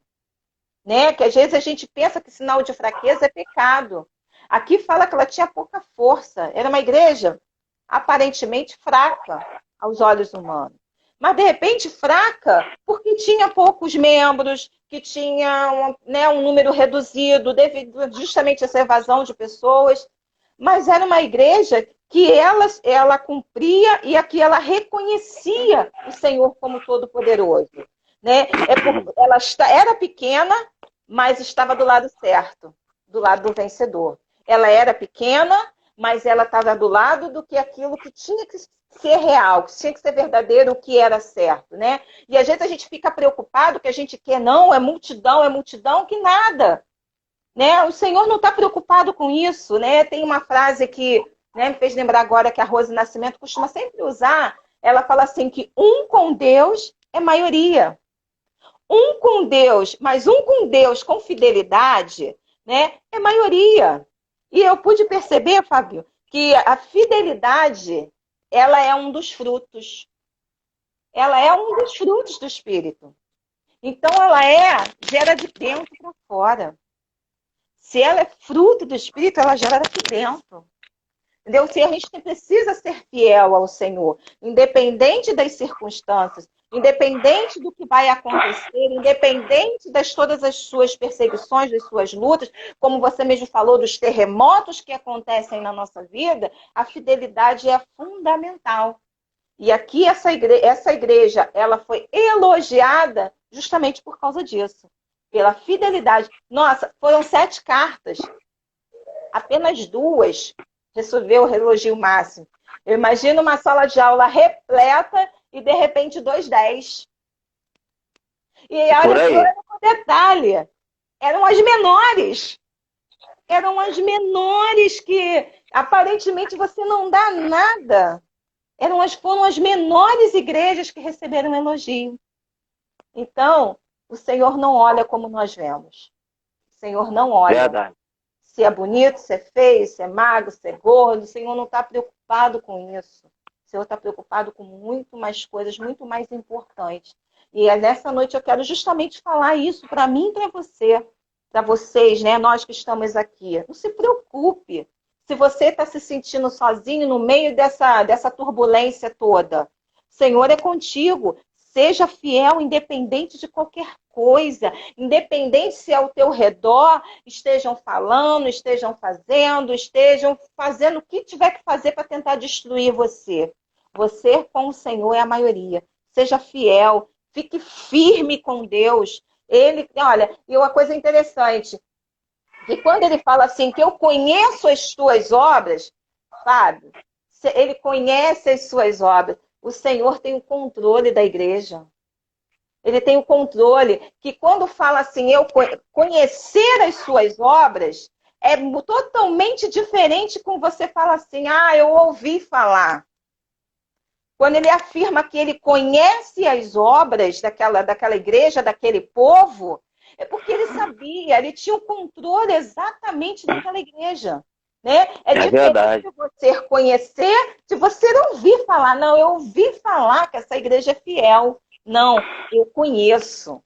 Speaker 2: Né? Que às vezes a gente pensa que sinal de fraqueza é pecado. Aqui fala que ela tinha pouca força. Era uma igreja aparentemente fraca aos olhos humanos. Mas, de repente, fraca porque tinha poucos membros, que tinha um número reduzido devido justamente a essa evasão de pessoas, mas era uma igreja que ela cumpria e aqui ela reconhecia o Senhor como Todo-Poderoso. Né? Ela era pequena, mas estava do lado certo, do lado do vencedor. Ela era pequena, mas ela estava do lado do que aquilo que tinha que ser real, que tinha que ser verdadeiro, o que era certo, né? E às vezes a gente fica preocupado, que a gente quer, não, é multidão, que nada. Né? O Senhor não está preocupado com isso, né? Tem uma frase que, né, me fez lembrar agora que a Rose Nascimento costuma sempre usar, ela fala assim que um com Deus é maioria. Um com Deus, mas um com Deus com fidelidade, né, é maioria. E eu pude perceber, Fábio, que a fidelidade, ela é um dos frutos. Ela é um dos frutos do Espírito. Então, gera de dentro para fora. Se ela é fruto do Espírito, ela gera daqui dentro. Entendeu? Se a gente precisa ser fiel ao Senhor, independente das circunstâncias, independente do que vai acontecer, independente das todas as suas perseguições, das suas lutas, como você mesmo falou, dos terremotos que acontecem na nossa vida, a fidelidade é fundamental. E aqui essa igreja, ela foi elogiada justamente por causa disso, pela fidelidade. Nossa, foram 7 cartas, apenas 2 recebeu o elogio máximo. Eu imagino uma sala de aula repleta e, de repente, 2 10. E olha o detalhe, eram as menores. Eram as menores que, aparentemente, você não dá nada. Foram as menores igrejas que receberam elogio. Então, o Senhor não olha como nós vemos. O Senhor não olha.
Speaker 3: Verdade.
Speaker 2: Se é bonito, se é feio, se é magro, se é gordo, o Senhor não está preocupado com isso. O Senhor está preocupado com muito mais coisas, muito mais importantes. E nessa noite eu quero justamente falar isso para mim e para você, para vocês, né? Nós que estamos aqui. Não se preocupe se você está se sentindo sozinho no meio dessa turbulência toda. O Senhor é contigo. Seja fiel, independente de qualquer coisa, independente se ao teu redor estejam falando, estejam fazendo o que tiver que fazer para tentar destruir você. Você com o Senhor é a maioria. Seja fiel, fique firme com Deus. Olha, e uma coisa interessante, que quando ele fala assim, que eu conheço as tuas obras, Fábio, ele conhece as suas obras. O Senhor tem o controle da igreja. Ele tem o controle que quando fala assim, eu conhecer as suas obras, é totalmente diferente com você fala assim, eu ouvi falar. Quando ele afirma que ele conhece as obras daquela igreja, daquele povo, é porque ele sabia, ele tinha o controle exatamente daquela igreja. Né? É diferente de você conhecer, de você ouvir falar. Não, eu ouvi falar que essa igreja é fiel. Não, eu conheço.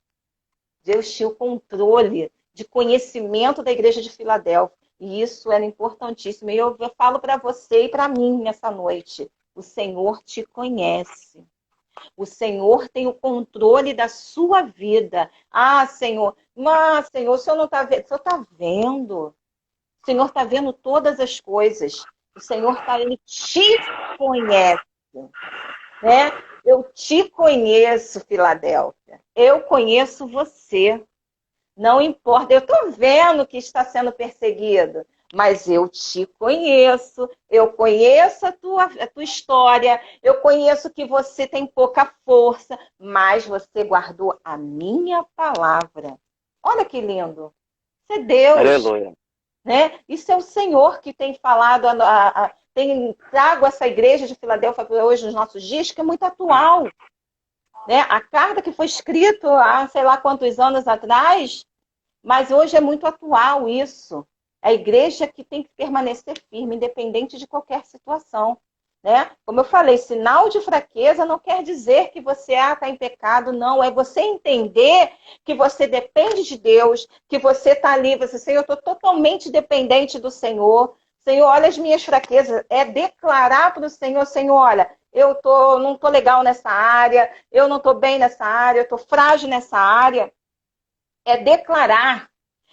Speaker 2: Deus tinha o controle de conhecimento da igreja de Filadélfia. E isso era importantíssimo. E eu falo para você e para mim nessa noite. O Senhor te conhece. O Senhor tem o controle da sua vida. Senhor, Senhor, o Senhor não está vendo? O Senhor está vendo. O Senhor está vendo todas as coisas. O Senhor ele te conhece. Né? Eu te conheço, Filadélfia. Eu conheço você. Não importa. Eu estou vendo que está sendo perseguido. Mas eu te conheço. Eu conheço a tua história. Eu conheço que você tem pouca força. Mas você guardou a minha palavra. Olha que lindo. Isso é Deus.
Speaker 3: Aleluia.
Speaker 2: Né? Isso é o Senhor que tem falado, tem trago essa igreja de Filadélfia hoje nos nossos dias, que é muito atual. Né? A carta que foi escrita há sei lá quantos anos atrás, mas hoje é muito atual isso. É a igreja que tem que permanecer firme, independente de qualquer situação. Né? Como eu falei, sinal de fraqueza não quer dizer que você está em pecado, não. É você entender que você depende de Deus, que você está ali, você, Senhor, eu estou totalmente dependente do Senhor. Senhor, olha as minhas fraquezas. É declarar para o Senhor, Senhor, olha, não estou legal nessa área, eu não estou bem nessa área, eu estou frágil nessa área. é declarar,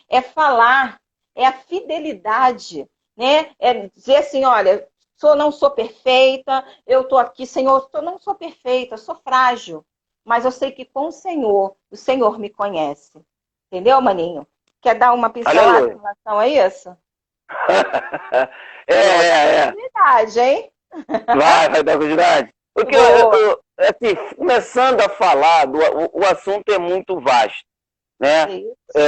Speaker 2: é falar, é a fidelidade, né? É dizer assim, olha, não sou perfeita, eu estou aqui, Senhor, não sou perfeita, sou frágil, mas eu sei que com o Senhor me conhece. Entendeu, maninho? Quer dar uma pincelada em relação a isso?
Speaker 3: É
Speaker 2: verdade, hein?
Speaker 3: Vai dar continuidade. Porque, assim, começando a falar, o assunto é muito vasto, né?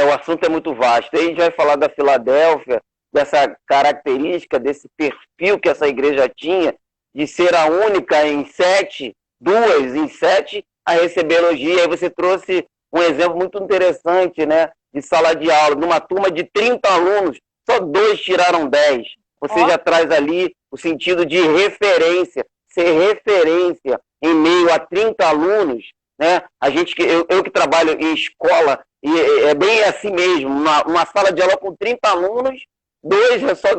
Speaker 3: O assunto é muito vasto. Aí a gente vai falar da Filadélfia, dessa característica, desse perfil que essa igreja tinha, de ser a única em 7, 2 em 7, a receber elogio. Aí você trouxe um exemplo muito interessante, né? De sala de aula. Numa turma de 30 alunos, só 2 tiraram 10. Você já traz ali o sentido de referência, ser referência em meio a 30 alunos, né? Eu que trabalho em escola, e é bem assim mesmo, uma sala de aula com 30 alunos,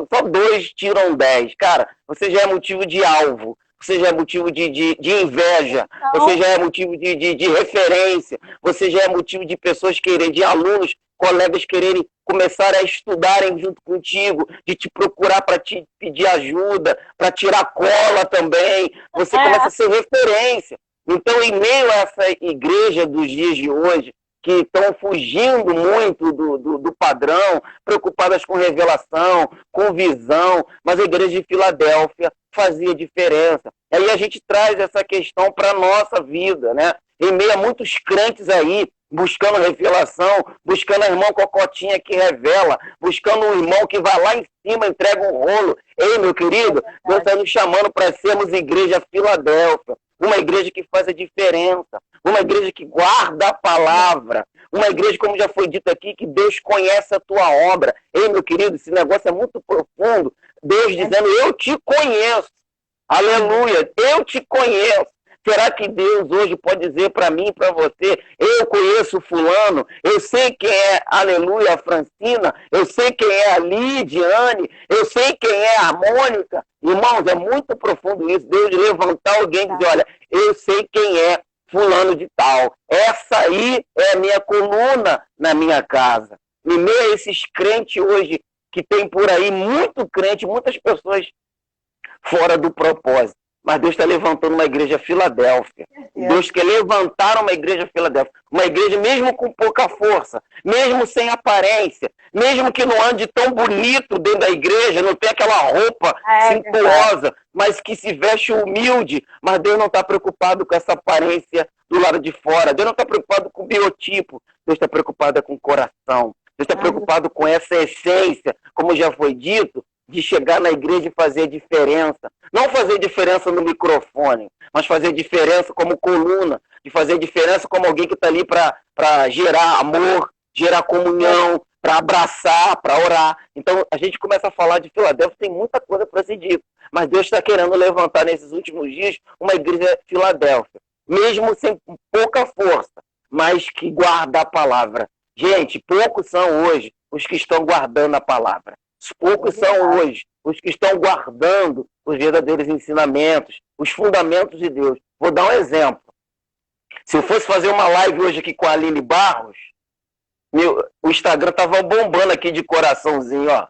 Speaker 3: só 2 tiram 10. Cara, você já é motivo de alvo, você já é motivo de inveja, você já é motivo de referência, você já é motivo de pessoas quererem, de alunos, colegas quererem começar a estudarem junto contigo, de te procurar para te pedir ajuda, para tirar cola também. Você começa a ser referência. Então, em meio a essa igreja dos dias de hoje, que estão fugindo muito do padrão, preocupadas com revelação, com visão, mas a igreja de Filadélfia fazia diferença. Aí a gente traz essa questão para a nossa vida, né? Em meio a muitos crentes aí, buscando revelação, buscando a irmã Cocotinha que revela, buscando um irmão que vai lá em cima, entrega um rolo. Ei, meu querido, Deus está nos chamando para sermos igreja Filadélfia, uma igreja que faz a diferença, uma igreja que guarda a palavra, uma igreja, como já foi dito aqui, que Deus conhece a tua obra. Ei, meu querido, esse negócio é muito profundo. Deus dizendo, eu te conheço. Aleluia, eu te conheço. Será que Deus hoje pode dizer para mim e para você, eu conheço fulano, eu sei quem é, aleluia, a Francina, eu sei quem é a Lidiane, eu sei quem é a Mônica. Irmãos, é muito profundo isso, Deus levantar alguém e dizer, olha, eu sei quem é fulano de tal. Essa aí é a minha coluna na minha casa. Em meio a esses crentes hoje, que tem por aí muito crente, muitas pessoas fora do propósito. Mas Deus está levantando uma igreja Filadélfia. Deus quer levantar uma igreja Filadélfia. Uma igreja mesmo com pouca força, mesmo sem aparência, mesmo que não ande tão bonito dentro da igreja, não tem aquela roupa suntuosa, mas que se veste humilde. Mas Deus não está preocupado com essa aparência do lado de fora. Deus não está preocupado com o biotipo. Deus está preocupado com o coração. Deus está preocupado com essa essência, como já foi dito, de chegar na igreja e fazer diferença. Não fazer diferença no microfone, mas fazer diferença como coluna, de fazer diferença como alguém que está ali para gerar amor, gerar comunhão, para abraçar, para orar. Então, a gente começa a falar de Filadélfia, tem muita coisa para ser dito, mas Deus está querendo levantar nesses últimos dias uma igreja Filadélfia, mesmo sem pouca força, mas que guarda a palavra. Gente, poucos são hoje os que estão guardando a palavra. Poucos são hoje os que estão guardando os verdadeiros ensinamentos, os fundamentos de Deus. Vou dar um exemplo. Se eu fosse fazer uma live hoje aqui com a Aline Barros, o Instagram estava bombando aqui de coraçãozinho, ó.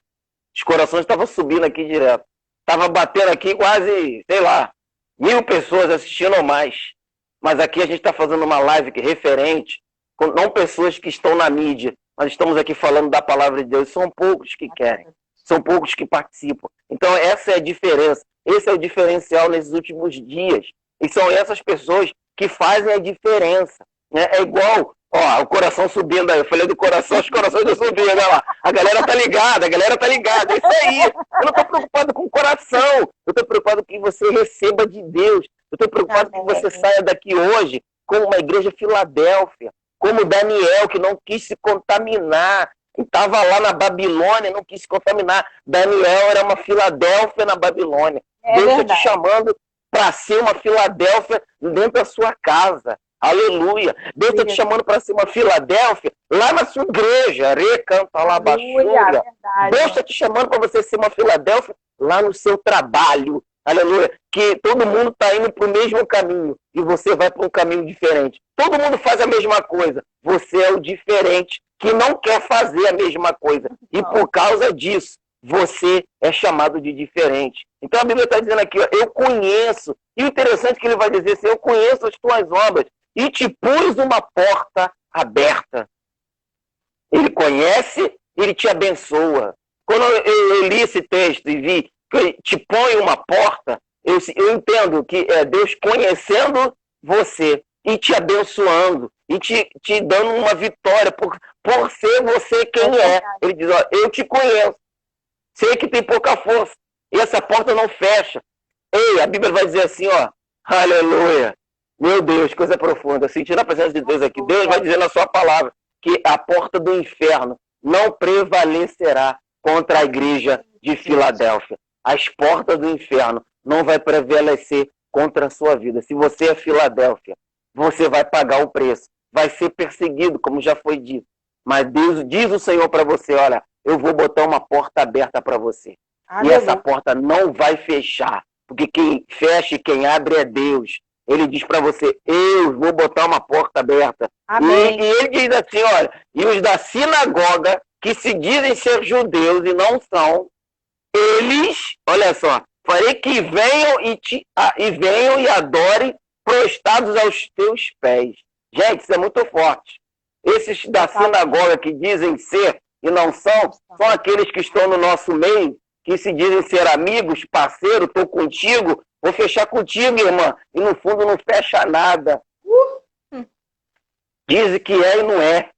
Speaker 3: Os corações estavam subindo aqui direto. Estava batendo aqui quase, sei lá, 1000 pessoas assistindo ou mais. Mas aqui a gente está fazendo uma live que é referente, com não pessoas que estão na mídia, mas estamos aqui falando da palavra de Deus. São poucos que querem, são poucos que participam. Então essa é a diferença, esse é o diferencial nesses últimos dias. E são essas pessoas que fazem a diferença. Né? É igual, ó, o coração subindo aí. Eu falei do coração, os corações estão subindo, olha lá. A galera tá ligada, É isso aí. Eu não estou preocupado com o coração. Eu estou preocupado que você receba de Deus. Eu estou preocupado que você saia daqui hoje como uma igreja Filadélfia, como Daniel, que não quis se contaminar, estava lá na Babilônia, não quis se contaminar. Daniel era uma Filadélfia na Babilônia. Deus está te chamando para ser uma Filadélfia dentro da sua casa. Aleluia. Deus está te chamando para ser uma Filadélfia lá na sua igreja. Recanta lá, baixura. Deus está te chamando para você ser uma Filadélfia lá no seu trabalho. Aleluia. Que todo mundo está indo para o mesmo caminho e você vai para um caminho diferente. Todo mundo faz a mesma coisa. Você é o diferente que não quer fazer a mesma coisa. E por causa disso, você é chamado de diferente. Então a Bíblia está dizendo aqui, ó, eu conheço. E o interessante é que ele vai dizer assim, eu conheço as tuas obras e te pus uma porta aberta. Ele conhece, ele te abençoa. Quando eu li esse texto e vi que te põe uma porta, eu entendo que é Deus conhecendo você e te abençoando e te dando uma vitória por ser você quem é. Ele diz, ó, eu te conheço, sei que tem pouca força e essa porta não fecha. Ei, a Bíblia vai dizer assim, ó, aleluia, meu Deus, coisa profunda, sentindo a presença de Deus aqui, Deus vai dizer na sua palavra que a porta do inferno não prevalecerá contra a igreja de Filadélfia. As portas do inferno não vai prevalecer contra a sua vida. Se você é Filadélfia, você vai pagar o preço, vai ser perseguido, como já foi dito. Mas Deus diz o Senhor para você, olha, eu vou botar uma porta aberta para você. E essa porta não vai fechar, porque quem fecha e quem abre é Deus. Ele diz para você, eu vou botar uma porta aberta. E ele diz assim, olha, e os da sinagoga, que se dizem ser judeus e não são, eles, olha só, farei que venham venham e adorem prostrados aos teus pés. Gente, isso é muito forte. Esses da sinagoga que dizem ser e não são aqueles que estão no nosso meio, que se dizem ser amigos, parceiro, estou contigo, vou fechar contigo, irmã. E no fundo não fecha nada. Dizem que é e não é.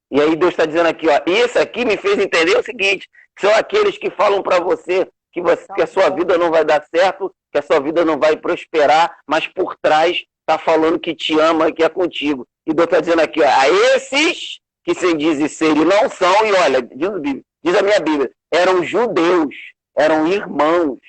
Speaker 3: E aí Deus está dizendo aqui, ó, isso aqui me fez entender o seguinte, são aqueles que falam para você que a sua vida não vai dar certo, que a sua vida não vai prosperar, mas por trás está falando que te ama, que é contigo. E Deus está dizendo aqui, ó, a esses que se dizem ser e não são, e olha, diz a minha Bíblia, eram judeus, eram irmãos,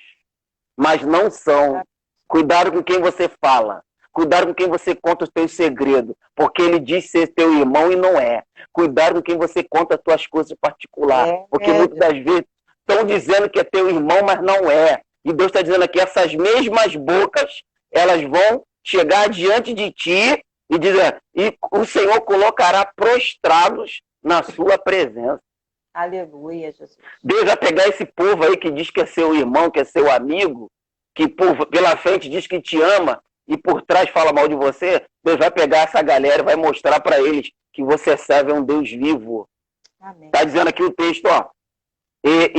Speaker 3: mas não são. Cuidado com quem você fala. Cuidado com quem você conta os teus segredos, porque ele diz ser teu irmão e não é. Cuidado com quem você conta as tuas coisas particulares, porque muitas das vezes estão dizendo que é teu irmão, mas não é. E Deus está dizendo aqui, essas mesmas bocas, elas vão chegar diante de ti e dizer, e o Senhor colocará prostrados na sua presença.
Speaker 2: Aleluia, Jesus.
Speaker 3: Deus vai pegar esse povo aí que diz que é seu irmão, que é seu amigo, que pela frente diz que te ama, e por trás fala mal de você, Deus vai pegar essa galera e vai mostrar para eles que você serve a um Deus vivo. Está dizendo aqui o texto, ó. E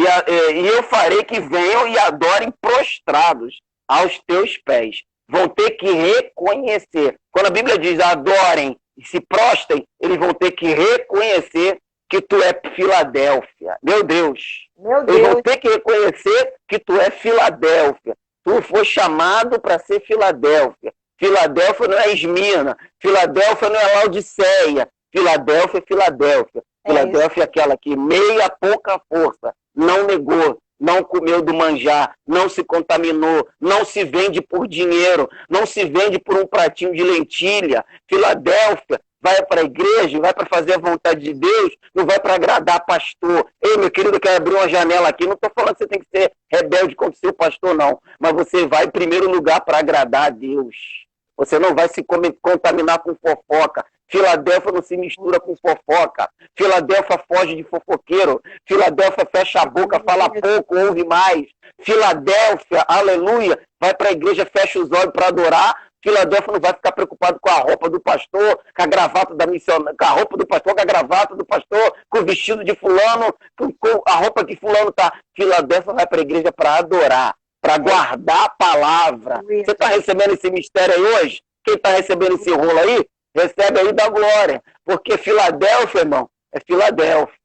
Speaker 3: eu farei que venham e adorem prostrados aos teus pés. Vão ter que reconhecer. Quando a Bíblia diz adorem e se prostrem, eles vão ter que reconhecer que tu é Filadélfia. Meu Deus. Eles vão ter que reconhecer que tu é Filadélfia. Tu foi chamado para ser Filadélfia. Filadélfia não é Esmirna. Filadélfia não é Laodiceia. Filadélfia é Filadélfia. Filadélfia é aquela que meia pouca força, não negou, não comeu do manjar, não se contaminou, não se vende por dinheiro, não se vende por um pratinho de lentilha. Filadélfia vai para a igreja, vai para fazer a vontade de Deus, não vai para agradar pastor. Ei, meu querido, eu quero abrir uma janela aqui, não estou falando que você tem que ser rebelde contra o seu pastor, não. Mas você vai, em primeiro lugar, para agradar a Deus. Você não vai se contaminar com fofoca. Filadélfia não se mistura com fofoca. Filadélfia foge de fofoqueiro. Filadélfia fecha a boca, fala pouco, ouve mais. Filadélfia, aleluia, vai para a igreja, fecha os olhos para adorar. Filadélfia não vai ficar preocupado com a roupa do pastor, com a gravata da missionária, com a roupa do pastor, com a gravata do pastor, com o vestido de fulano, com a roupa que fulano tá. Filadélfia vai para a igreja para adorar, para guardar a palavra. Você está recebendo esse mistério aí hoje? Quem está recebendo esse rolo aí, recebe aí da glória. Porque Filadélfia, irmão, é Filadélfia.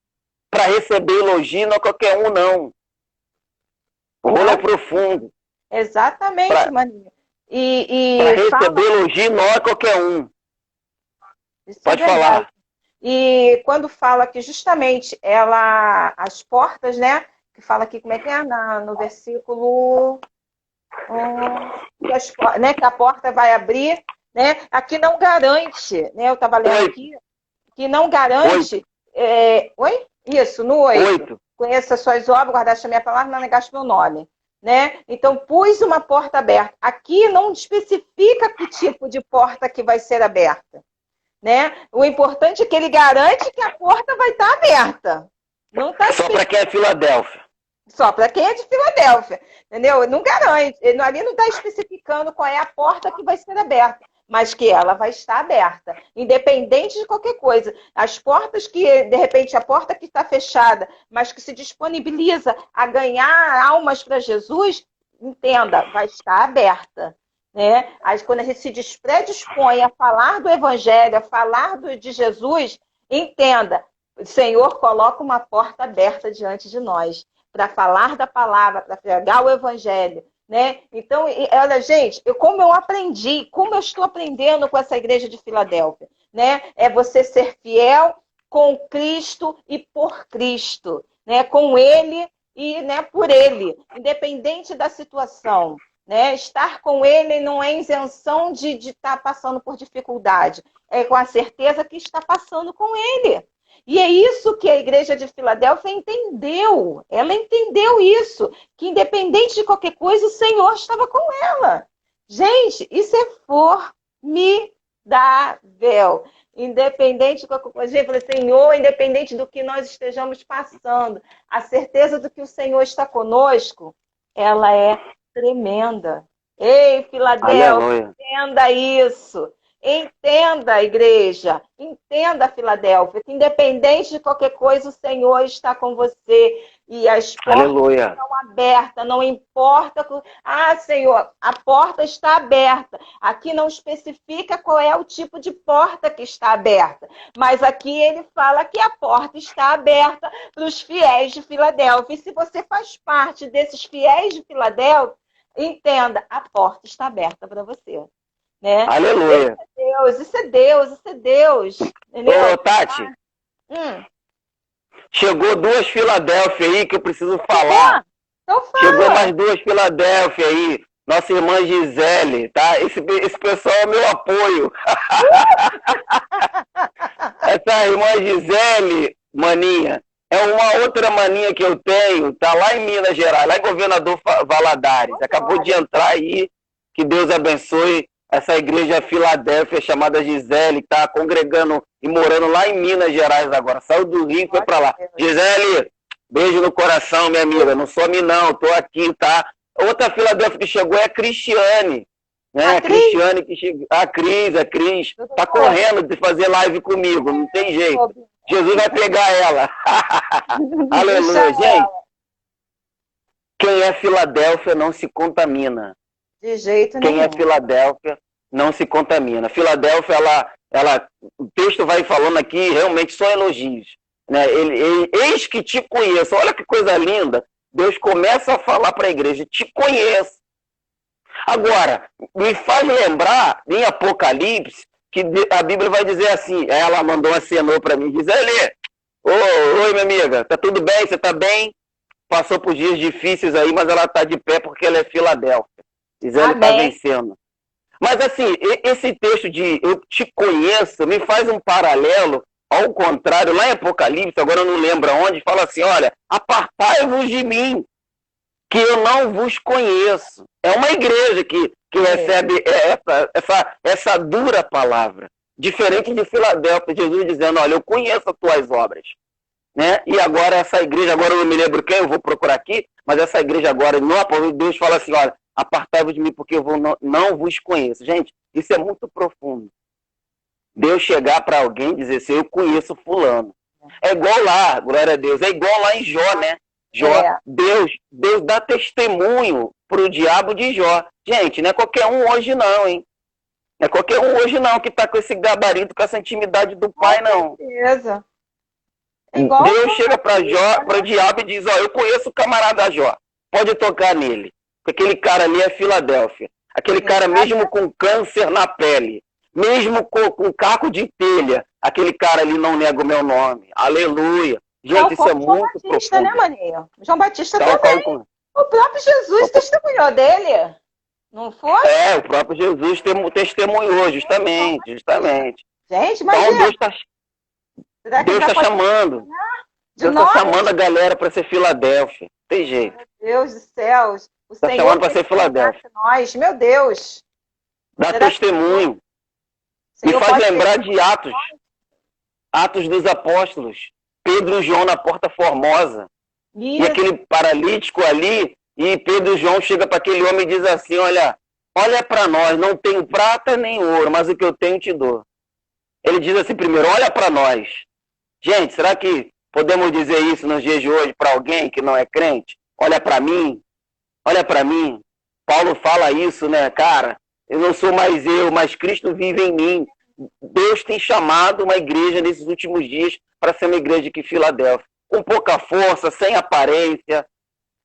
Speaker 3: Para receber elogio não é qualquer um, não. O rolo é profundo.
Speaker 2: Exatamente, Maninho.
Speaker 3: Para receber elogio não é qualquer um.
Speaker 2: Isso
Speaker 3: Pode
Speaker 2: é
Speaker 3: falar.
Speaker 2: E quando fala que justamente as portas, né? Que fala aqui, como é que é? No versículo... que a porta vai abrir, né? Aqui não garante, né? Eu estava lendo aqui, que não garante... Oi? Isso, no 8. Conheça as suas obras, guardaste a minha palavra, não negaste meu nome. Né? Então, pus uma porta aberta. Aqui não especifica que tipo de porta que vai ser aberta. né? O importante é que ele garante que a porta vai estar aberta. Não tá
Speaker 3: Só para quem é Filadélfia.
Speaker 2: Só para quem é de Filadélfia, entendeu? Não garante. Ele ali não está especificando qual é a porta que vai ser aberta, mas que ela vai estar aberta, independente de qualquer coisa. As portas que, de repente, a porta que está fechada, mas que se disponibiliza a ganhar almas para Jesus, entenda, vai estar aberta. Né? Aí, quando a gente se predispõe a falar do Evangelho, a falar de Jesus, entenda, o Senhor coloca uma porta aberta diante de nós, para falar da palavra, para pregar o Evangelho. Né? Então, olha, gente, como eu aprendi, como eu estou aprendendo com essa igreja de Filadélfia, né? É você ser fiel com Cristo e por Cristo, né? Com Ele e, né, por Ele, independente da situação. Né? Estar com Ele não é isenção de estar passando por dificuldade, é com a certeza que está passando com Ele. E é isso que a igreja de Filadélfia entendeu. Ela entendeu isso, que independente de qualquer coisa, o Senhor estava com ela. Gente, isso é formidável. Independente de qualquer coisa, eu falei, Senhor, independente do que nós estejamos passando, a certeza do que o Senhor está conosco, ela é tremenda. Ei, Filadélfia, entenda isso. Entenda, igreja, entenda, Filadélfia, que independente de qualquer coisa, o Senhor está com você e as portas estão abertas, não importa. Ah, Senhor, a porta está aberta. Aqui não especifica qual é o tipo de porta que está aberta, mas aqui ele fala que a porta está aberta para os fiéis de Filadélfia. E se você faz parte desses fiéis de Filadélfia, entenda, a porta está aberta para você. Né?
Speaker 3: Aleluia.
Speaker 2: Isso é Deus, isso é Deus.
Speaker 3: Ô, Tati, chegou 2 Filadélfia aí que eu preciso falar.
Speaker 2: Então fala.
Speaker 3: Chegou mais 2 Filadélfia aí. Nossa irmã Gisele, tá? Esse pessoal é meu apoio. Essa irmã Gisele, maninha, é uma outra maninha que eu tenho, tá lá em Minas Gerais, lá em Governador Valadares. Acabou de entrar aí. Que Deus abençoe essa igreja Filadélfia chamada Gisele, que está congregando e morando lá em Minas Gerais agora. Saiu do Rio e foi para lá. Gisele, beijo no coração, minha amiga. Não some não, tô aqui, tá? Outra Filadélfia que chegou é a Cristiane. Né? A Cristiane que chegou. A Cris. Tá correndo de fazer live comigo, não tem jeito. Jesus vai pegar ela. Aleluia. Gente, quem é Filadélfia não se contamina.
Speaker 2: De jeito nenhum.
Speaker 3: Quem é Filadélfia não se contamina. Filadélfia, o texto vai falando aqui realmente só elogios. Né? Eis que te conheço. Olha que coisa linda. Deus começa a falar para a igreja, te conheço. Agora, me faz lembrar, em Apocalipse, que a Bíblia vai dizer assim, ela mandou um acenô para mim, diz, oi, minha amiga, tá tudo bem? Você tá bem? Passou por dias difíceis aí, mas ela tá de pé porque ela é Filadélfia. Gisele está vencendo. Mas assim, esse texto de eu te conheço me faz um paralelo ao contrário, lá em Apocalipse, agora eu não lembro onde, fala assim, olha, apartai-vos de mim, que eu não vos conheço. É uma igreja que recebe essa dura palavra. Diferente de Filadélfia, Jesus dizendo, olha, eu conheço as tuas obras. Né? E agora essa igreja, agora eu não me lembro quem, eu vou procurar aqui, mas essa igreja agora, Deus fala assim, olha, apartai-vos de mim porque eu não vos conheço. Gente, isso é muito profundo. Deus chegar para alguém e dizer assim, eu conheço fulano. É igual lá, glória a Deus, é igual lá em Jó, né? Jó, Deus dá testemunho pro diabo de Jó. Gente, não é qualquer um hoje não, hein? Não é qualquer um hoje não que tá com esse gabarito, com essa intimidade do pai, não.
Speaker 2: Com certeza.
Speaker 3: Deus chega para o diabo e diz, ó, eu conheço o camarada Jó, pode tocar nele. Aquele cara ali é Filadélfia. Aquele cara mesmo com câncer na pele, mesmo com caco de telha, aquele cara ali não nega o meu nome. Aleluia. Gente, isso é muito profundo. João Batista,
Speaker 2: né, Maninho? João Batista também. O próprio Jesus testemunhou dele, não foi?
Speaker 3: O próprio Jesus testemunhou, justamente.
Speaker 2: Gente, mas
Speaker 3: então, Deus está chamando. Deus está chamando a galera para ser Filadélfia. Tem jeito.
Speaker 2: Meu Deus do céu. O
Speaker 3: Senhor chamando para ser Filadélfia.
Speaker 2: Nós, meu Deus.
Speaker 3: Dá testemunho. Me faz lembrar de Atos dos Apóstolos. Pedro e João na Porta Formosa. Isso. E aquele paralítico ali, e Pedro e João chega para aquele homem e diz assim, olha para nós, não tenho prata nem ouro, mas o que eu tenho te dou. Ele diz assim primeiro, olha para nós. Gente, será que podemos dizer isso nos dias de hoje para alguém que não é crente? Olha para mim. Paulo fala isso, né, cara? Eu não sou mais eu, mas Cristo vive em mim. Deus tem chamado uma igreja nesses últimos dias para ser uma igreja que Filadélfia. Com pouca força, sem aparência,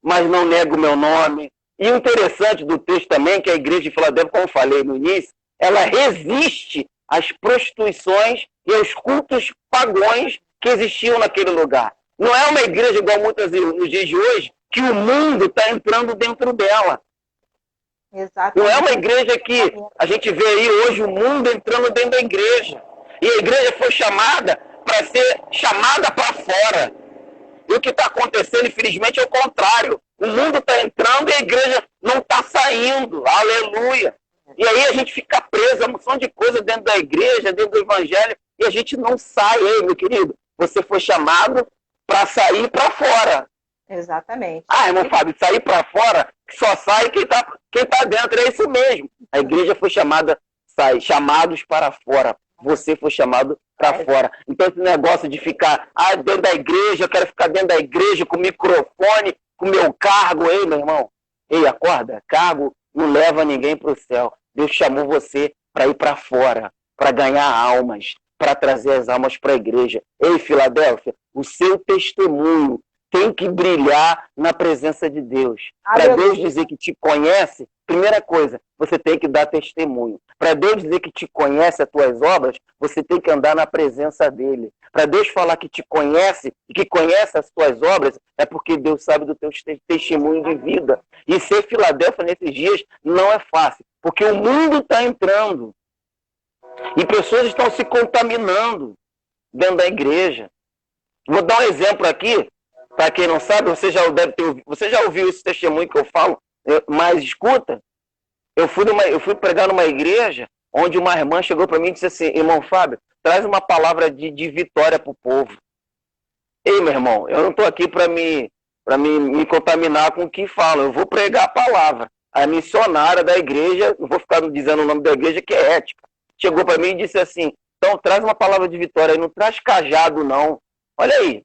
Speaker 3: mas não nego o meu nome. E o interessante do texto também é que a igreja de Filadélfia, como eu falei no início, ela resiste às prostituições e aos cultos pagões que existiam naquele lugar. Não é uma igreja igual muitas nos dias de hoje, que o mundo está entrando dentro dela. Exatamente. Não é uma igreja que a gente vê aí hoje o mundo entrando dentro da igreja. E a igreja foi chamada para ser chamada para fora. E o que está acontecendo, infelizmente, é o contrário. O mundo está entrando e a igreja não está saindo. Aleluia. E aí a gente fica preso a uma opção de coisa dentro da igreja, dentro do evangelho, e a gente não sai. Ei, meu querido, você foi chamado para sair para fora.
Speaker 2: Exatamente.
Speaker 3: Irmão Fábio, sair para fora, só sai quem tá dentro. É isso mesmo. A igreja foi chamados para fora. Você foi chamado para fora. Então esse negócio de ficar dentro da igreja, eu quero ficar dentro da igreja com microfone, com meu cargo. Ei, meu irmão, acorda. Cargo não leva ninguém para o céu. Deus chamou você para ir para fora, para ganhar almas, para trazer as almas para a igreja. Ei, Filadélfia, o seu testemunho tem que brilhar na presença de Deus. Para Deus dizer que te conhece, primeira coisa, você tem que dar testemunho. Para Deus dizer que te conhece as tuas obras, você tem que andar na presença dele. Para Deus falar que te conhece e que conhece as tuas obras, é porque Deus sabe do teu testemunho de vida. E ser Filadélfia nesses dias não é fácil, porque o mundo está entrando. E pessoas estão se contaminando dentro da igreja. Vou dar um exemplo aqui. Para quem não sabe, você já ouviu esse testemunho que eu falo, mas escuta. Eu fui pregar numa igreja onde uma irmã chegou para mim e disse assim, irmão Fábio, traz uma palavra de vitória para o povo. Ei, meu irmão, eu não estou aqui para me contaminar com o que falam, eu vou pregar a palavra. A missionária da igreja, não vou ficar dizendo o nome da igreja, que é ética, chegou para mim e disse assim, então traz uma palavra de vitória aí, não traz cajado não. Olha aí.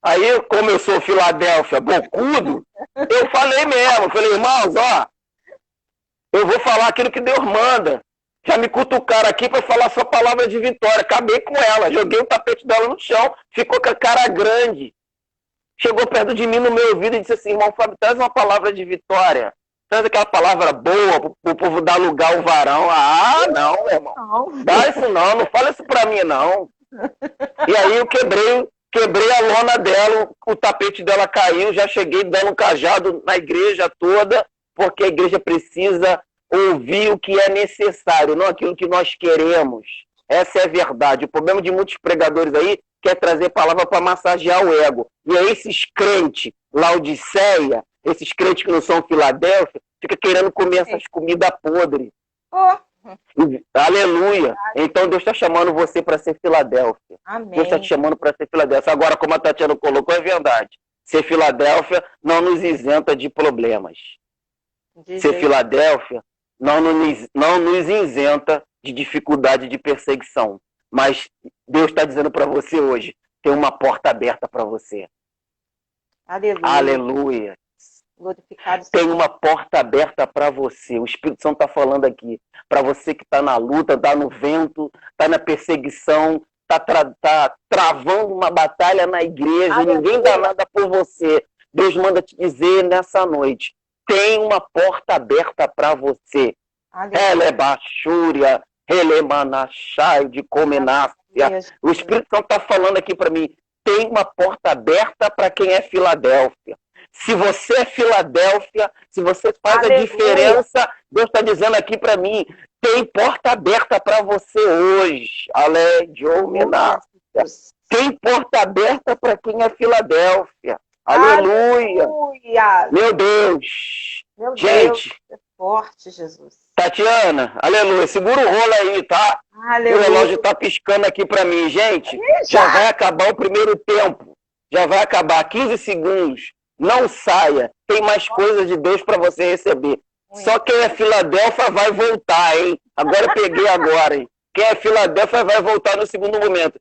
Speaker 3: Aí, como eu sou Filadélfia, bocudo, eu falei mesmo, falei, irmãos, eu vou falar aquilo que Deus manda. Já me cutucaram aqui para falar sua palavra de vitória. Acabei com ela, joguei o tapete dela no chão, ficou com a cara grande. Chegou perto de mim no meu ouvido e disse assim, irmão Fábio, traz uma palavra de vitória. Traz aquela palavra boa para o povo dar lugar ao varão. Não, meu irmão. Não. Dá isso não fala isso para mim não. E aí eu quebrei a lona dela, o tapete dela caiu, já cheguei dando um cajado na igreja toda, porque a igreja precisa ouvir o que é necessário, não aquilo que nós queremos. Essa é a verdade. O problema de muitos pregadores aí quer trazer palavra para massagear o ego. E aí esses crentes, Laodiceia, esses crentes que não são Filadélfia, fica querendo comer essas comidas podres. Aleluia. Então Deus está chamando você para ser Filadélfia.
Speaker 2: Amém.
Speaker 3: Deus está te chamando para ser Filadélfia. Agora, como a Tatiana colocou, é verdade. Ser Filadélfia não nos isenta de problemas. Ser Filadélfia não nos isenta de dificuldade, de perseguição. Mas Deus está dizendo para você hoje, tem uma porta aberta para você.
Speaker 2: Aleluia.
Speaker 3: Aleluia. Tem uma porta aberta para você. O Espírito Santo está falando aqui. Para você que está na luta, está no vento, está na perseguição, está travando uma batalha na igreja, aleluia. Ninguém dá nada por você. Deus manda te dizer nessa noite, tem uma porta aberta para você. Ela é Bachúria, ele é Manachai, de Comenácia. O Espírito Santo está falando aqui para mim, tem uma porta aberta para quem é Filadélfia. Se você é Filadélfia, se você faz aleluia. A diferença, Deus está dizendo aqui para mim, tem porta aberta para você hoje. Tem porta aberta para quem é Filadélfia. Aleluia. Aleluia. Meu Deus.
Speaker 2: Meu
Speaker 3: gente.
Speaker 2: Deus, é forte, Jesus.
Speaker 3: Tatiana, aleluia. Segura o rolo aí, tá? O relógio está piscando aqui para mim, gente. Já vai acabar o primeiro tempo. Já vai acabar. 15 segundos. Não saia. Tem mais coisas de Deus para você receber. Só quem é Filadélfia vai voltar, hein? Agora eu peguei agora, hein? Quem é Filadélfia vai voltar no segundo momento.